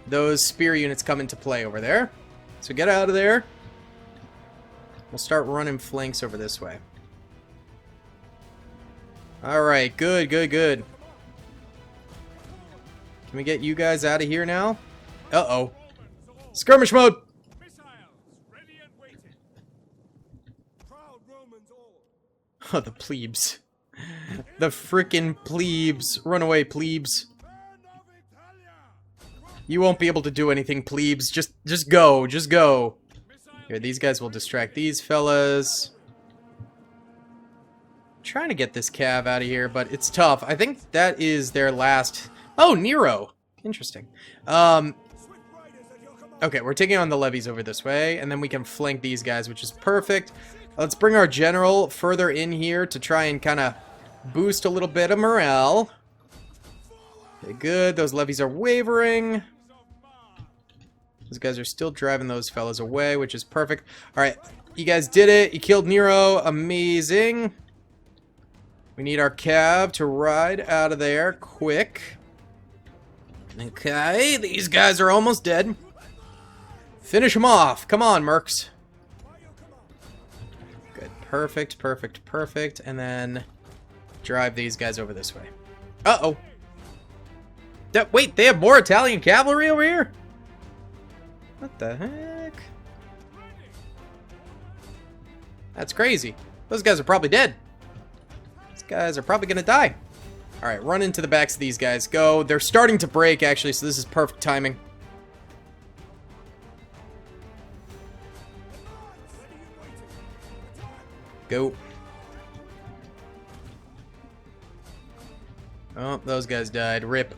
those spear units come into play over there. So get out of there. We'll start running flanks over this way. Alright, good, good, good. Can we get you guys out of here now? Uh-oh. Skirmish mode! Oh, the plebes. The frickin' plebes. Run away, plebes. You won't be able to do anything, plebes. Just go. Just go. Here, these guys will distract these fellas. Trying to get this cav out of here, but it's tough. I think that is their last... Oh, Nero. Interesting. Okay, we're taking on the levies over this way, and then we can flank these guys, which is perfect. Let's bring our general further in here to try and kind of boost a little bit of morale. Okay, good. Those levies are wavering. Those guys are still driving those fellas away, which is perfect. Alright, you guys did it. You killed Nero. Amazing. We need our cav to ride out of there quick. Okay, these guys are almost dead. Finish them off. Come on, mercs. Good. Perfect, perfect, perfect. And then drive these guys over this way. Uh-oh. Wait, they have more Italian cavalry over here? What the heck? That's crazy. Those guys are probably dead. These guys are probably gonna die. Alright, run into the backs of these guys. Go. They're starting to break, actually, so this is perfect timing. Go. Oh, those guys died. Rip.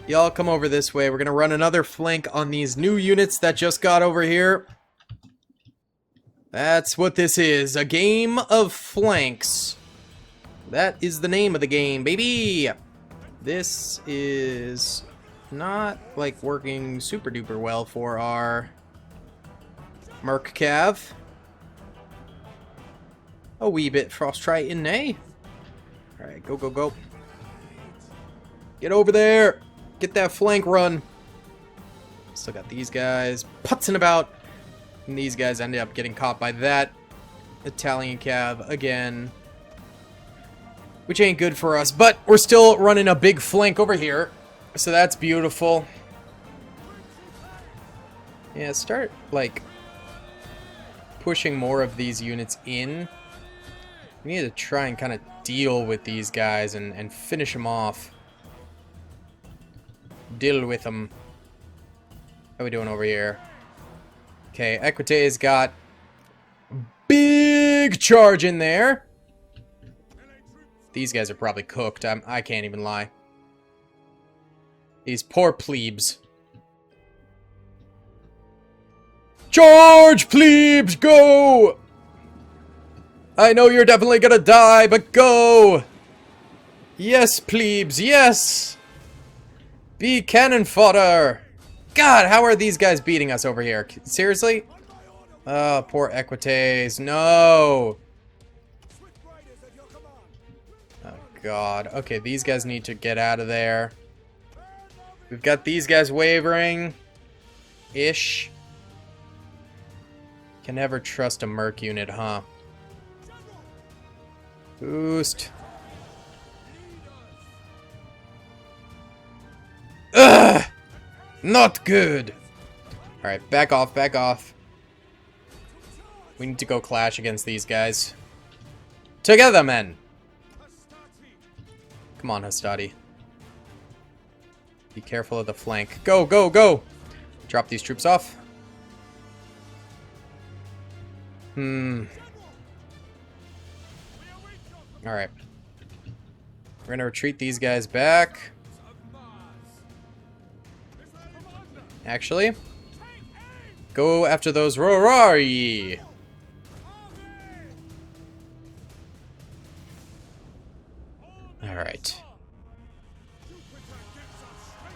Y'all come over this way. We're gonna run another flank on these new units that just got over here. That's what this is. A game of flanks. That is the name of the game, baby! This is not, like, working super duper well for our Merc Cav. A wee bit Frostrite, eh? Alright, go, go, go. Get over there! Get that flank run! Still got these guys putzing about. And these guys ended up getting caught by that Italian Cav again. Which ain't good for us, but we're still running a big flank over here. So that's beautiful. Yeah, start, like, pushing more of these units in. We need to try and kind of deal with these guys and finish them off. Deal with them. How are we doing over here? Okay, Equité's got big charge in there. These guys are probably cooked. I can't even lie. These poor plebes. Charge, plebes, go! I know you're definitely gonna die, but go! Yes, plebes, yes! Be cannon fodder! God, how are these guys beating us over here? Seriously? Oh, poor Equités. No! God. Okay, these guys need to get out of there. We've got these guys wavering. Ish. Can never trust a merc unit, huh? Boost. Ugh! Not good! Alright, back off, back off. We need to go clash against these guys. Together, men! Come on, Hastati. Be careful of the flank. Go, go, go! Drop these troops off. Alright. We're gonna retreat these guys back. Actually, go after those Rorari! Alright.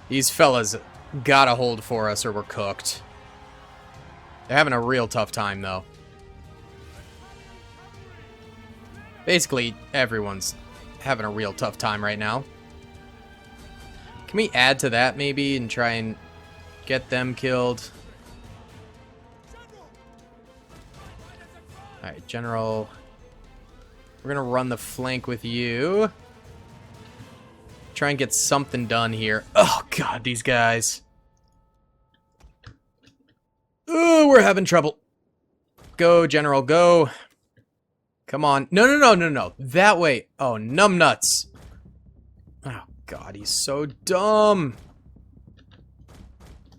These fellas gotta hold for us or we're cooked. They're having a real tough time, though. Basically, everyone's having a real tough time right now. Can we add to that, maybe, and try and get them killed? Alright, General. We're gonna run the flank with you. Try and get something done here. Oh, God, these guys. Oh, we're having trouble. Go, General, go. Come on. No, no, no, no, no. That way. Oh, numbnuts. Oh, God, he's so dumb.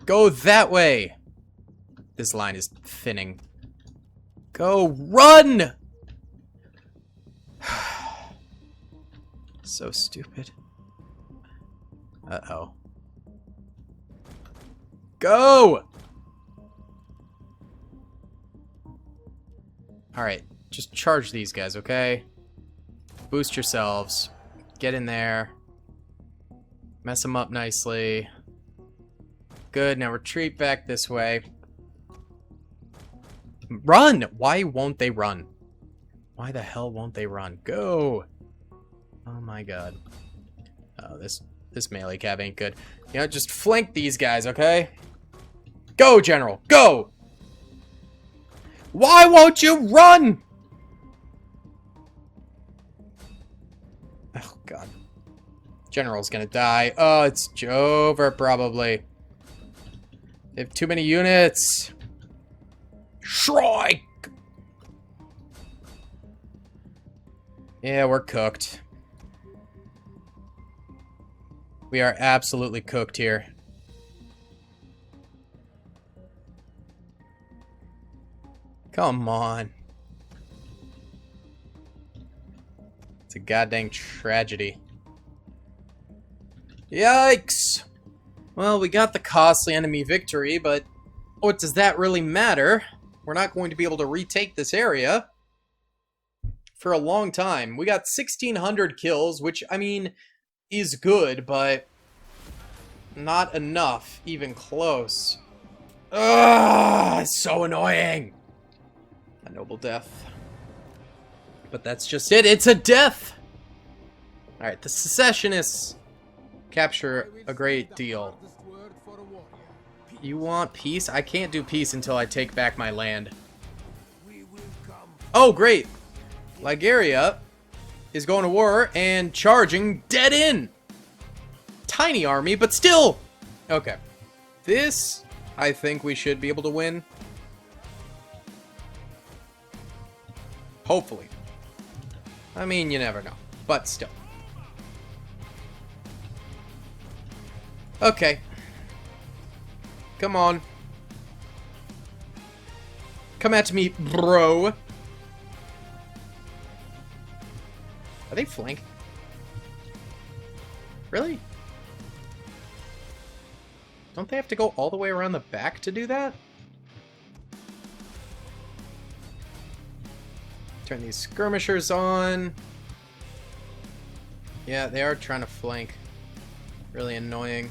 Go that way. This line is thinning. Go, run! So stupid. Uh-oh. Go! Alright, just charge these guys, okay? Boost yourselves. Get in there. Mess them up nicely. Good, now retreat back this way. Run! Why won't they run? Why the hell won't they run? Go! Oh my god. Oh, this melee cab ain't good. You know, just flank these guys, okay? Go, General! Go! Why won't you run? Oh, God. General's gonna die. Oh, it's over, probably. They have too many units. Strike! Yeah, we're cooked. We are absolutely cooked here. Come on. It's a goddamn tragedy. Yikes! Well, we got the costly enemy victory, but what does that really matter? We're not going to be able to retake this area for a long time. We got 1,600 kills, which, I mean, is good, but not enough, even close. Ugh, it's so annoying. A noble death. But that's just it. It's a death! Alright, the secessionists capture a great deal. You want peace? I can't do peace until I take back my land. Oh, great! Ligaria is going to war and charging dead in! Tiny army, but still! Okay. This, I think we should be able to win. Hopefully. I mean, you never know. But still. Okay. Come on. Come at me, bro. Are they flanking? Really? Don't they have to go all the way around the back to do that? Turn these skirmishers on. Yeah, they are trying to flank. Really annoying.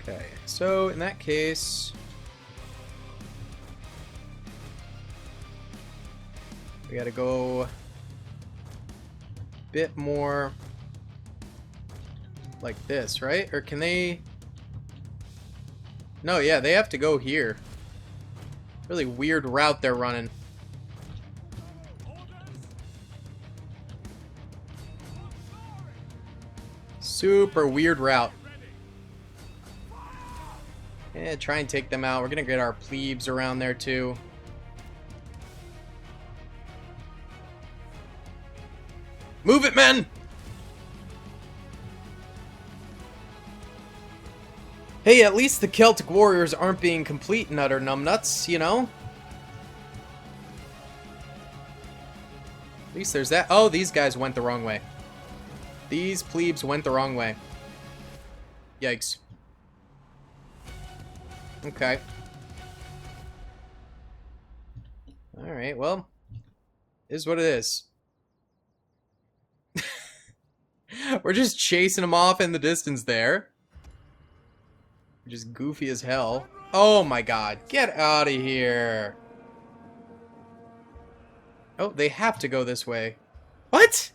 Okay, so in that case, we gotta go a bit more like this, right? Or can they? No, yeah, they have to go here. Really weird route they're running. Super weird route. Yeah, try and take them out. We're gonna get our plebes around there too. Move it, men! Hey, at least the Celtic warriors aren't being complete and utter numbnuts, you know? At least there's that. Oh, these guys went the wrong way. These plebes went the wrong way. Yikes. Okay. Alright, well. Is what it is. We're just chasing them off in the distance there. Just goofy as hell. Oh my god. Get out of here. Oh, they have to go this way. What?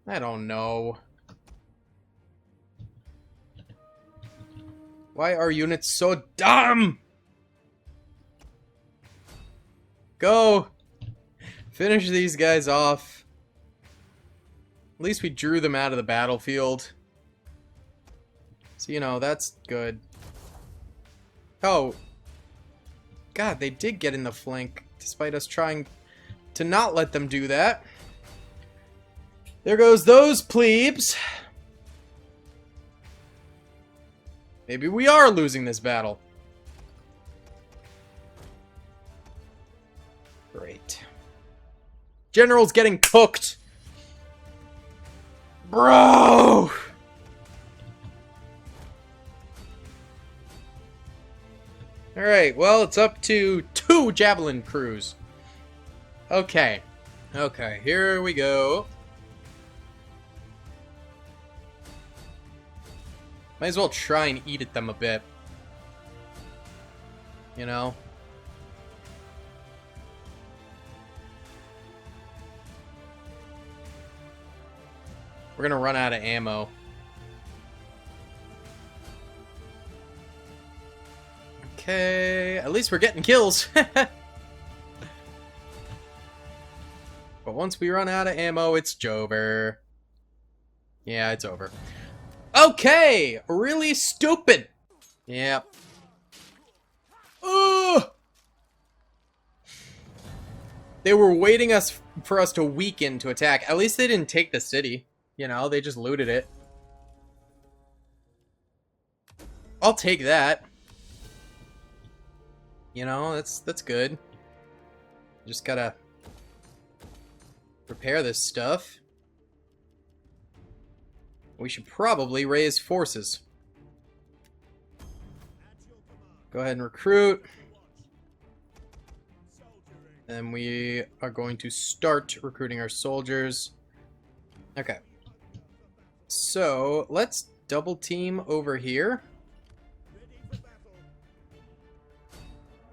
I don't know. Why are units so dumb? Go. Finish these guys off. At least we drew them out of the battlefield. So, you know, that's good. Oh. God, they did get in the flank despite us trying to not let them do that. There goes those plebes. Maybe we are losing this battle. Great. General's getting cooked. Bro! Alright, well, it's up to 2 javelin crews. Okay. Okay, here we go. Might as well try and eat at them a bit. You know? We're gonna run out of ammo. Okay, at least we're getting kills. But once we run out of ammo, it's Jover. Yeah, it's over. Okay, really stupid. Yep. Ugh. They were waiting for us to weaken to attack. At least they didn't take the city. You know, they just looted it. I'll take that. You know, that's good. Just gotta repair this stuff. We should probably raise forces. Go ahead and recruit. And we are going to start recruiting our soldiers. Okay. So, let's double team over here.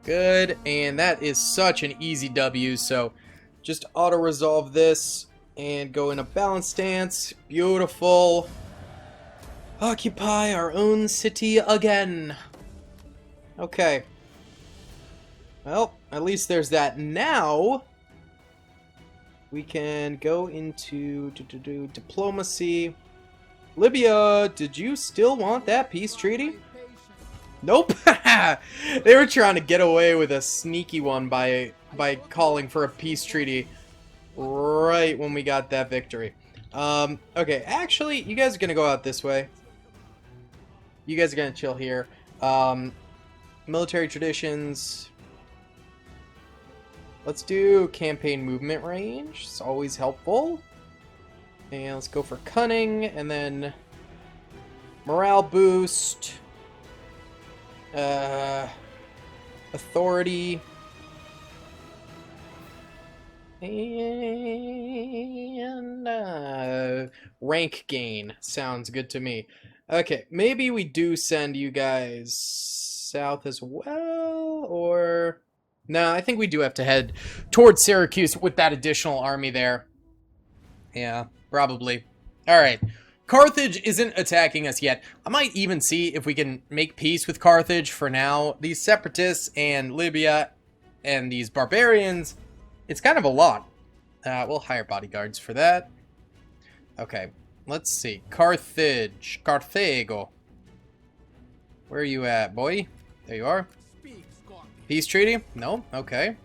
Good, and that is such an easy W, so just auto-resolve this and go in a balanced stance. Beautiful. Occupy our own city again. Okay. Well, at least there's that. Now, we can go into diplomacy. Libya, did you still want that peace treaty? Nope. They were trying to get away with a sneaky one by calling for a peace treaty right when we got that victory. Okay, actually, you guys are gonna go out this way. You guys are gonna chill here. Military traditions. Let's do campaign movement range. It's always helpful. And let's go for cunning, and then morale boost. Authority. And rank gain. Sounds good to me. Okay, maybe we do send you guys south as well, or... No, I think we do have to head towards Syracuse with that additional army there. Yeah, probably. Alright. Carthage isn't attacking us yet. I might even see if we can make peace with Carthage for now. These separatists and Libya and these barbarians, it's kind of a lot. We'll hire bodyguards for that. Okay, let's see. Carthage. Carthago. Where are you at, boy? There you are. Peace treaty? No? Okay.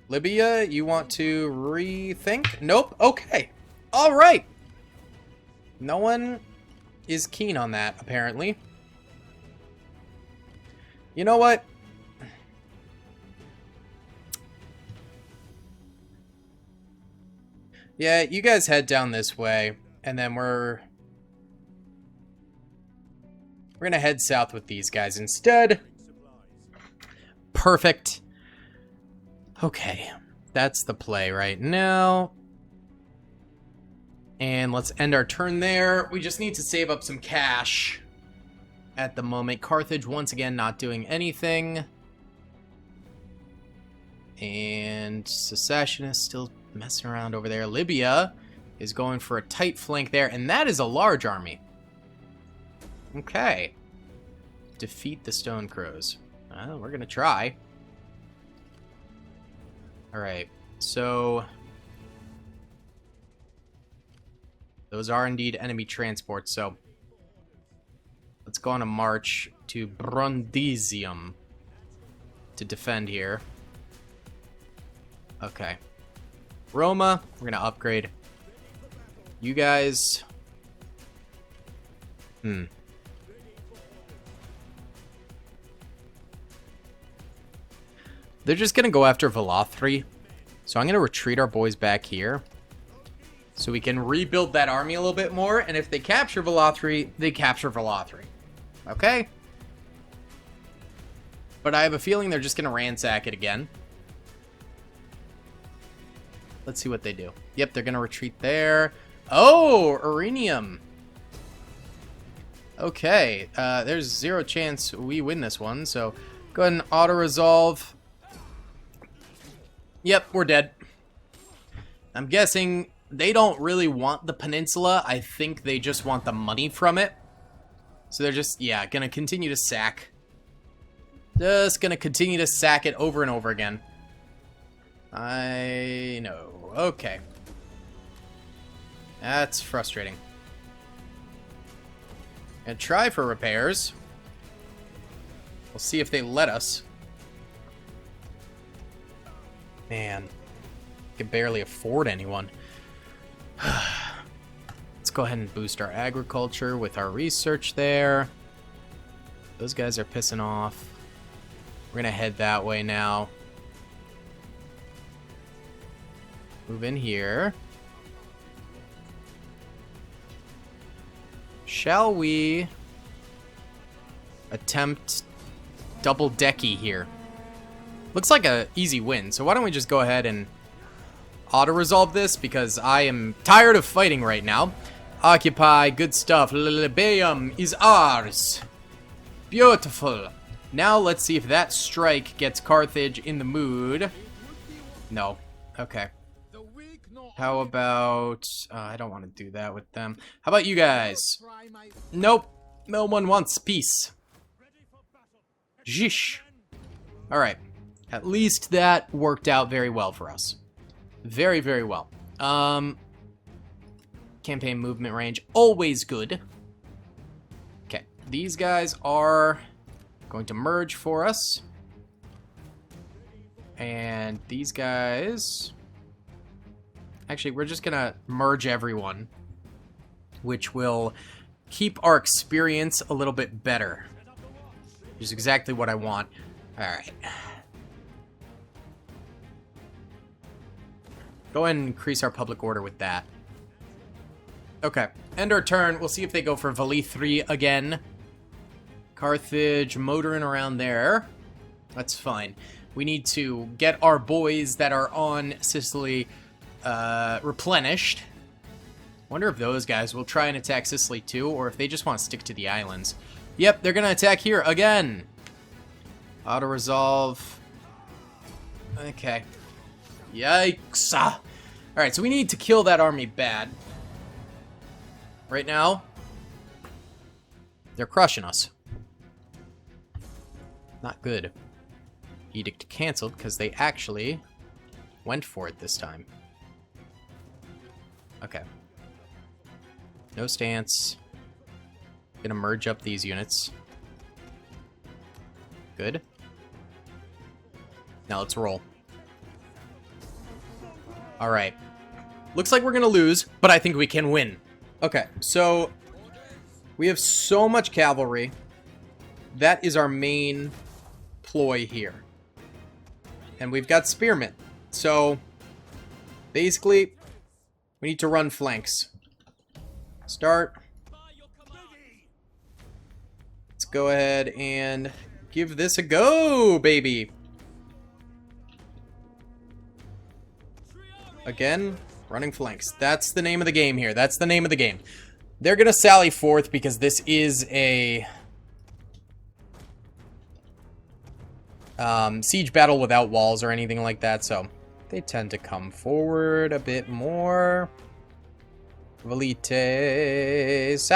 Libya, you want to rethink? Nope. Okay. All right. No one is keen on that, apparently. You know what? Yeah, you guys head down this way, and then we're gonna head south with these guys instead. Perfect. Okay, that's the play right now. And let's end our turn there. We just need to save up some cash at the moment. Carthage, once again, not doing anything. And Secessionists still messing around over there. Libya is going for a tight flank there, and that is a large army. Okay. Defeat the Stone Crows. Well, we're gonna try. Alright, so... those are indeed enemy transports, so... let's go on a march to Brundisium. to defend here. Okay. Roma, we're going to upgrade. You guys... They're just going to go after Velothri. So I'm going to retreat our boys back here. So we can rebuild that army a little bit more. And if they capture Velothri, they capture Velothri. Okay? But I have a feeling they're just going to ransack it again. Let's see what they do. Yep, they're going to retreat there. Oh, Arenium. Okay, there's 0 chance we win this one. So go ahead and auto-resolve. Yep, we're dead. I'm guessing they don't really want the peninsula. I think they just want the money from it. So they're just, yeah, gonna continue to sack. Just gonna continue to sack it over and over again. I know. Okay. That's frustrating. And try for repairs. We'll see if they let us. Man, can barely afford anyone. Let's go ahead and boost our agriculture with our research there. Those guys are pissing off. We're gonna head that way now. Move in here. Shall we attempt double decky here? Looks like a easy win, so why don't we just go ahead and auto-resolve this, because I am tired of fighting right now. Occupy, good stuff. Lilybaeum is ours. Beautiful. Now let's see if that strike gets Carthage in the mood. No. Okay. How about... I don't want to do that with them. How about you guys? Nope. No one wants peace. Zhish. Alright. At least that worked out very well for us. Very, very well. Campaign movement range, always good. Okay, these guys are going to merge for us. And these guys... Actually, we're just gonna merge everyone, which will keep our experience a little bit better. Which is exactly what I want. Alright. Go ahead and increase our public order with that. Okay, end our turn. We'll see if they go for Velithri again. Carthage motoring around there. That's fine. We need to get our boys that are on Sicily replenished. Wonder if those guys will try and attack Sicily too, or if they just want to stick to the islands. Yep, they're gonna attack here again. Auto-resolve. Okay. Yikes. Alright, so we need to kill that army bad. Right now, they're crushing us. Not good. Edict canceled because they actually went for it this time. Okay. No stance. Gonna merge up these units. Good. Now let's roll. Alright. Looks like we're gonna lose, but I think we can win. Okay, so we have so much cavalry. That is our main ploy here. And we've got spearmen. So basically, we need to run flanks. Start. Let's go ahead and give this a go, baby. Again, running flanks. That's the name of the game here. That's the name of the game. They're going to sally forth because this is a siege battle without walls or anything like that, so they tend to come forward a bit more. Velites.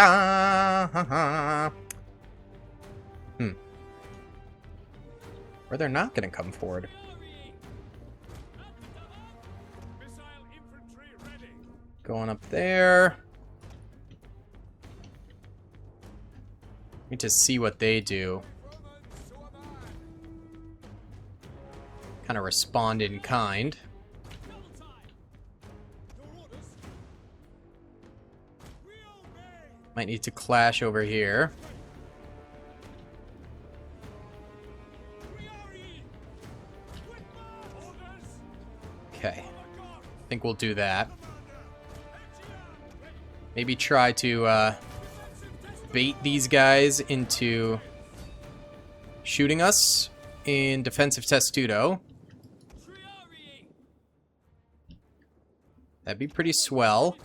Or they're not going to come forward. Going up there. Need to see what they do. kind of respond in kind. Might need to clash over here. Okay. I think we'll do that. Maybe try to bait these guys into shooting us in defensive testudo. That'd be pretty swell.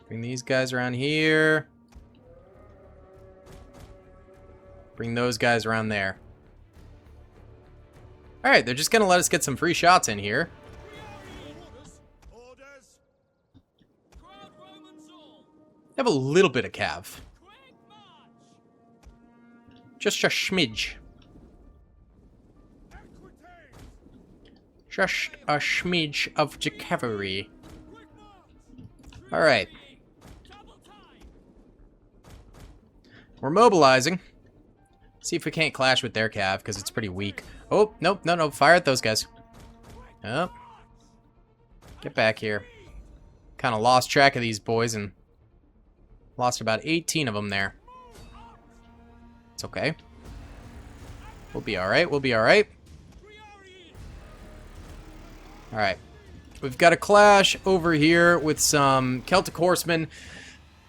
Bring these guys around here. Bring those guys around there. Alright, they're just gonna let us get some free shots in here. Have a little bit of cav. Just a smidge. Just a smidge of the cavalry. Alright. We're mobilizing. See if we can't clash with their cav, because it's pretty weak. Oh, nope, no, fire at those guys. Oh. Get back here. Kind of lost track of these boys and lost about 18 of them there. It's okay. We'll be alright, we'll be alright. Alright. We've got a clash over here with some Celtic horsemen.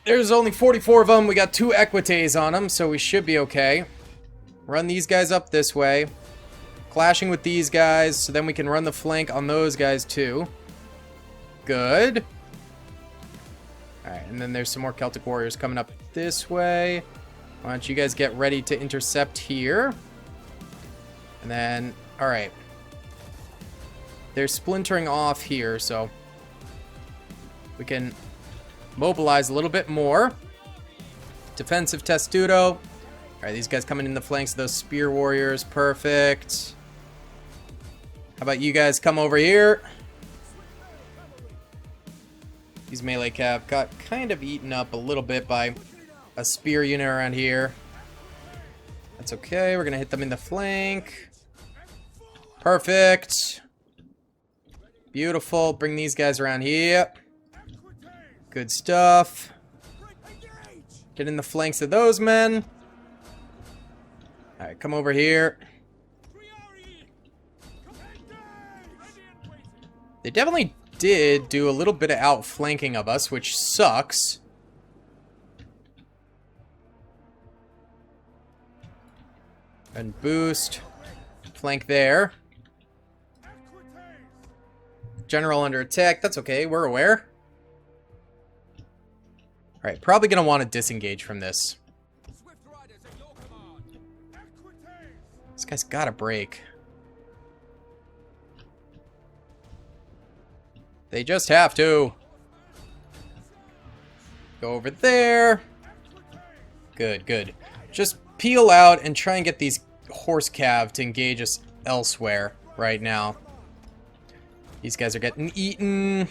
There's only 44 of them. We got 2 equites on them, so we should be okay. Run these guys up this way. Clashing with these guys, so then we can run the flank on those guys too. Good. Alright, and then there's some more Celtic warriors coming up this way. Why don't you guys get ready to intercept here. And then, alright. They're splintering off here, so we can mobilize a little bit more. Defensive testudo. Alright, these guys coming in the flanks of those spear warriors. Perfect. How about you guys come over here? These melee cav got kind of eaten up a little bit by a spear unit around here. That's okay. We're going to hit them in the flank. Perfect. Beautiful. Bring these guys around here. Good stuff. Get in the flanks of those men. Alright, come over here. They definitely did do a little bit of outflanking of us, which sucks. And boost. Flank there. General under attack. That's okay. We're aware. Alright, probably going to want to disengage from this. This guy's got a break. They just have to. Go over there. Good, good. Just peel out and try and get these horse cav to engage us elsewhere right now. These guys are getting eaten.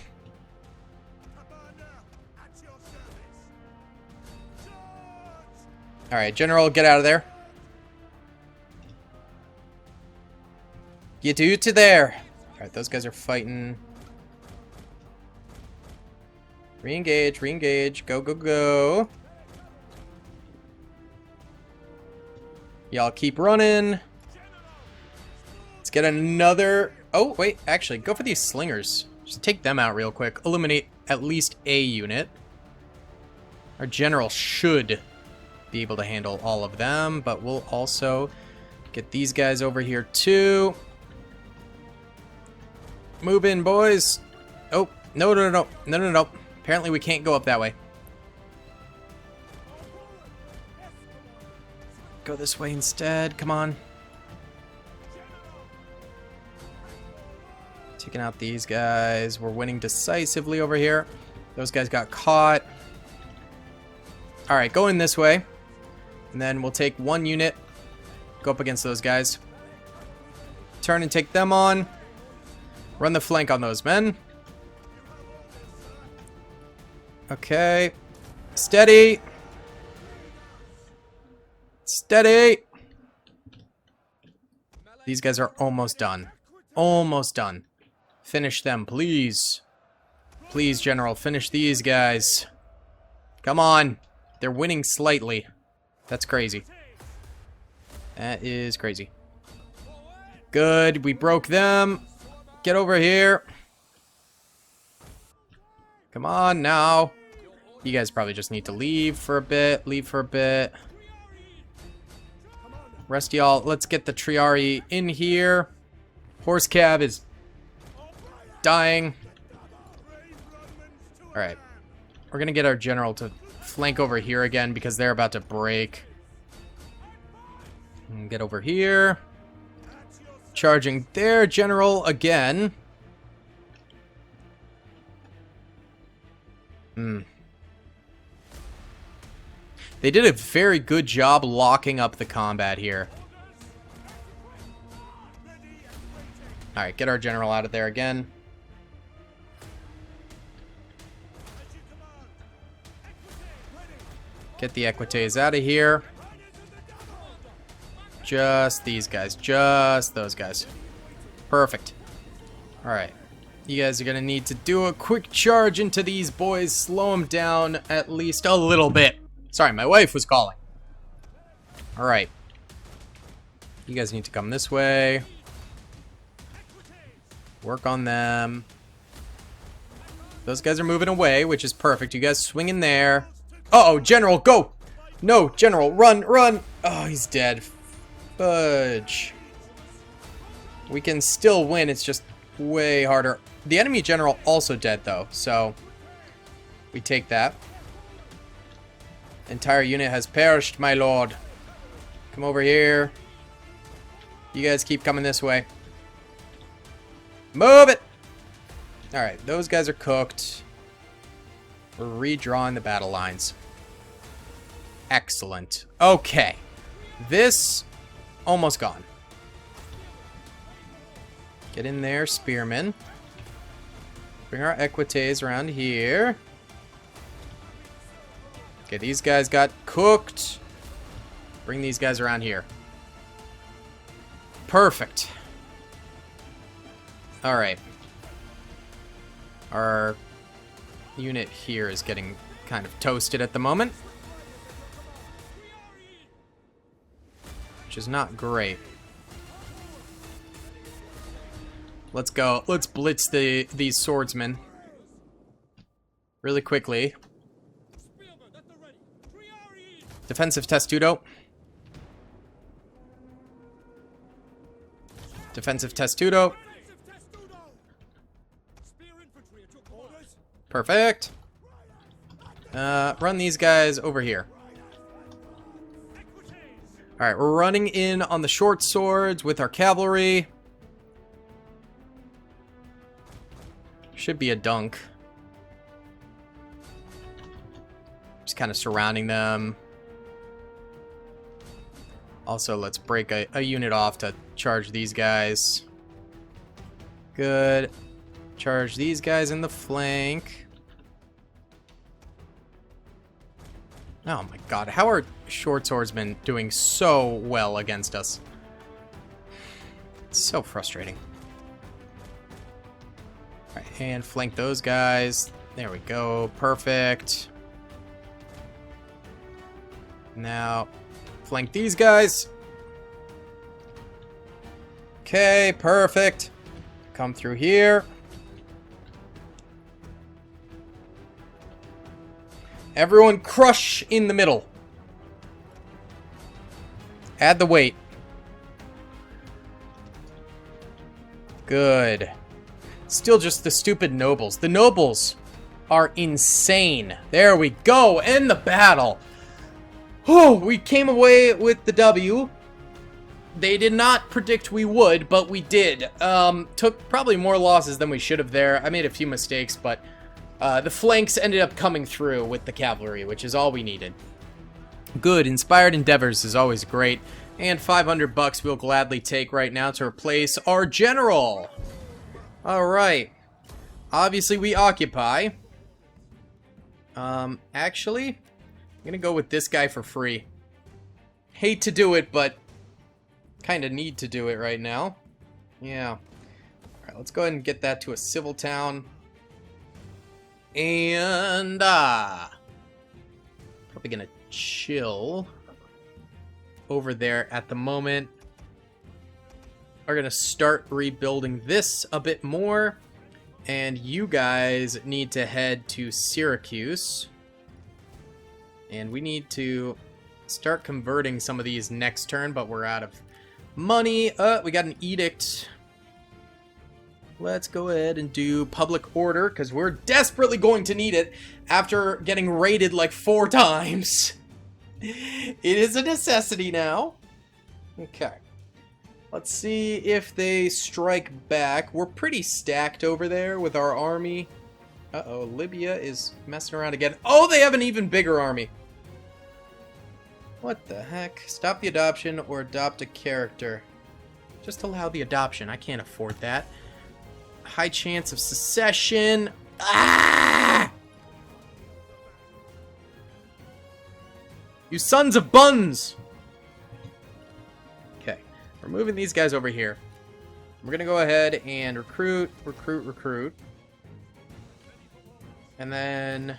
Alright, General, get out of there. Get you to there. Alright, those guys are fighting. Re-engage, re-engage. Go, go, go. Y'all keep running. Let's get another... Oh, wait, actually, go for these slingers. Just take them out real quick. Eliminate at least a unit. Our general should be able to handle all of them, but we'll also get these guys over here too. Move in, boys. Oh, no, no, no, no, no, no. Apparently we can't go up that way. Go this way instead. Come on. Taking out these guys. We're winning decisively over here. Those guys got caught. Alright, go in this way. And then we'll take one unit. Go up against those guys. Turn and take them on. Run the flank on those men. Okay. Steady. Steady. These guys are almost done. Almost done. Finish them, please. Please, General, finish these guys. Come on. They're winning slightly. That's crazy. That is crazy. Good. We broke them. Get over here. Come on now. You guys probably just need to leave for a bit. Leave for a bit. Rest of y'all, let's get the Triari in here. Horse cab is dying. Alright. We're gonna get our general to flank over here again because they're about to break. And get over here. Charging their general again. They did a very good job locking up the combat here. Alright, get our general out of there again. Get the Equites out of here. Just these guys. Just those guys. Perfect. Alright. You guys are going to need to do a quick charge into these boys. Slow them down at least a little bit. Sorry, my wife was calling. Alright. You guys need to come this way. Work on them. Those guys are moving away, which is perfect. You guys swing in there. Uh-oh, General, go! No, General, run, run! Oh, he's dead. Fudge. We can still win, it's just way harder. The enemy general also dead, though, so we take that. Entire unit has perished, my lord. Come over here. You guys keep coming this way. Move it! Alright, those guys are cooked. We're redrawing the battle lines. Excellent. Okay. This, almost gone. Get in there, spearmen. Bring our Equites around here. Okay, these guys got cooked. Bring these guys around here. Perfect. Alright. Our unit here is getting kind of toasted at the moment. Which is not great. Let's go. Let's blitz these swordsmen. Really quickly. Defensive testudo. Defensive testudo. Perfect. Run these guys over here. Alright, we're running in on the short swords with our cavalry. Should be a dunk. Just kind of surrounding them. Also, let's break a unit off to charge these guys. Good. Charge these guys in the flank. Oh my god, how are short swordsmen doing so well against us? It's so frustrating. Alright, and flank those guys. There we go, perfect. Now, flank these guys. Okay, perfect. Come through here. Everyone crush in the middle. Add the weight. Good. Still just the stupid nobles. The nobles are insane. There we go. End the battle. Oh, we came away with the W. They did not predict we would, but we did. Took probably more losses than we should have there. I made a few mistakes, but the flanks ended up coming through with the cavalry, which is all we needed. Good. Inspired endeavors is always great. And 500 bucks we'll gladly take right now to replace our general. Alright. Obviously, we occupy. Actually, I'm gonna go with this guy for free. Hate to do it, but kind of need to do it right now. Yeah. Alright, let's go ahead and get that to a civil town. And, probably gonna chill over there at the moment. We're gonna start rebuilding this a bit more. And you guys need to head to Syracuse. And we need to start converting some of these next turn, but we're out of money. We got an edict. Let's go ahead and do public order, because we're desperately going to need it after getting raided like 4 times. It is a necessity now. Okay. Let's see if they strike back. We're pretty stacked over there with our army. Uh-oh, Libya is messing around again. Oh, they have an even bigger army. What the heck? Stop the adoption or adopt a character. Just allow the adoption. I can't afford that. High chance of secession. Ah! You sons of buns! Okay, we're moving these guys over here. We're gonna go ahead and recruit. And then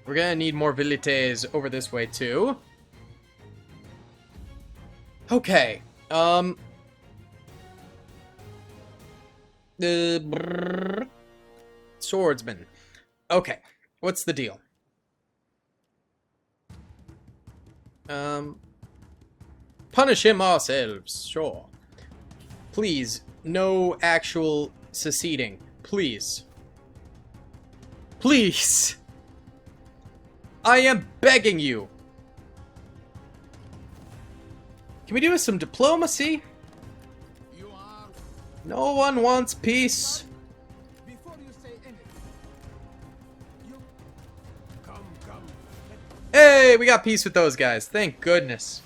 we're gonna need more vilites over this way too. Okay, swordsman. Okay, what's the deal? Punish him ourselves, sure. Please, no actual seceding. Please. Please! I am begging you! Can we do some diplomacy? No one wants peace. Before you say anything, come. Hey, we got peace with those guys. Thank goodness.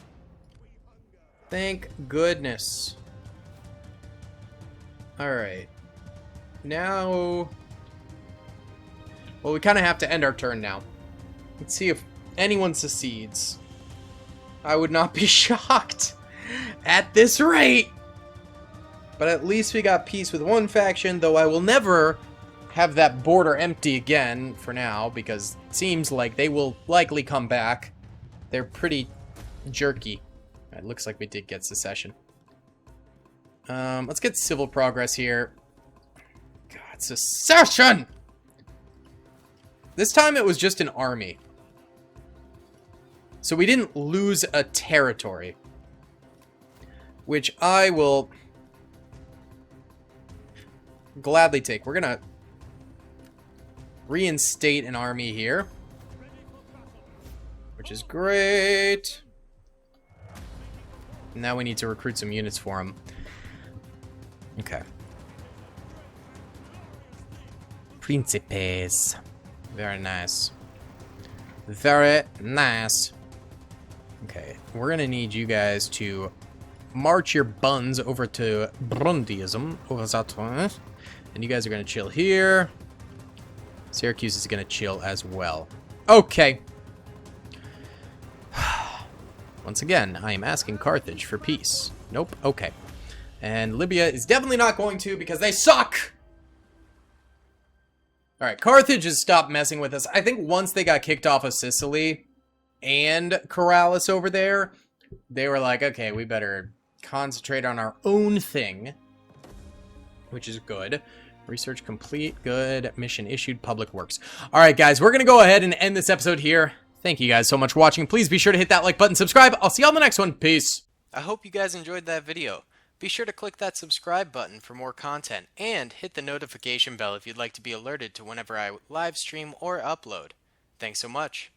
Thank goodness. Alright. Now... well, we kind of have to end our turn now. Let's see if anyone secedes. I would not be shocked at this rate. But at least we got peace with one faction, though I will never have that border empty again for now, because it seems like they will likely come back. They're pretty jerky. It looks like we did get secession. Let's get civil progress here. God, secession! This time it was just an army. So we didn't lose a territory. Which I will gladly take. We're gonna reinstate an army here, which is great. Now we need to recruit some units for them. Okay. Principes. Very nice. Very nice. Okay, we're gonna need you guys to march your buns over to Brundyism. And you guys are gonna chill here. Syracuse is gonna chill as well. Okay. Once again, I am asking Carthage for peace. Nope. Okay. And Libya is definitely not going to, because they suck! Alright, Carthage has stopped messing with us. I think once they got kicked off of Sicily and Corrales over there, they were like, okay, we better concentrate on our own thing. Which is good. Research complete. Good. Mission issued. Public works. Alright, guys, we're going to go ahead and end this episode here. Thank you guys so much for watching. Please be sure to hit that like button, subscribe. I'll see you on the next one. Peace. I hope you guys enjoyed that video. Be sure to click that subscribe button for more content, and hit the notification bell if you'd like to be alerted to whenever I live stream or upload. Thanks so much.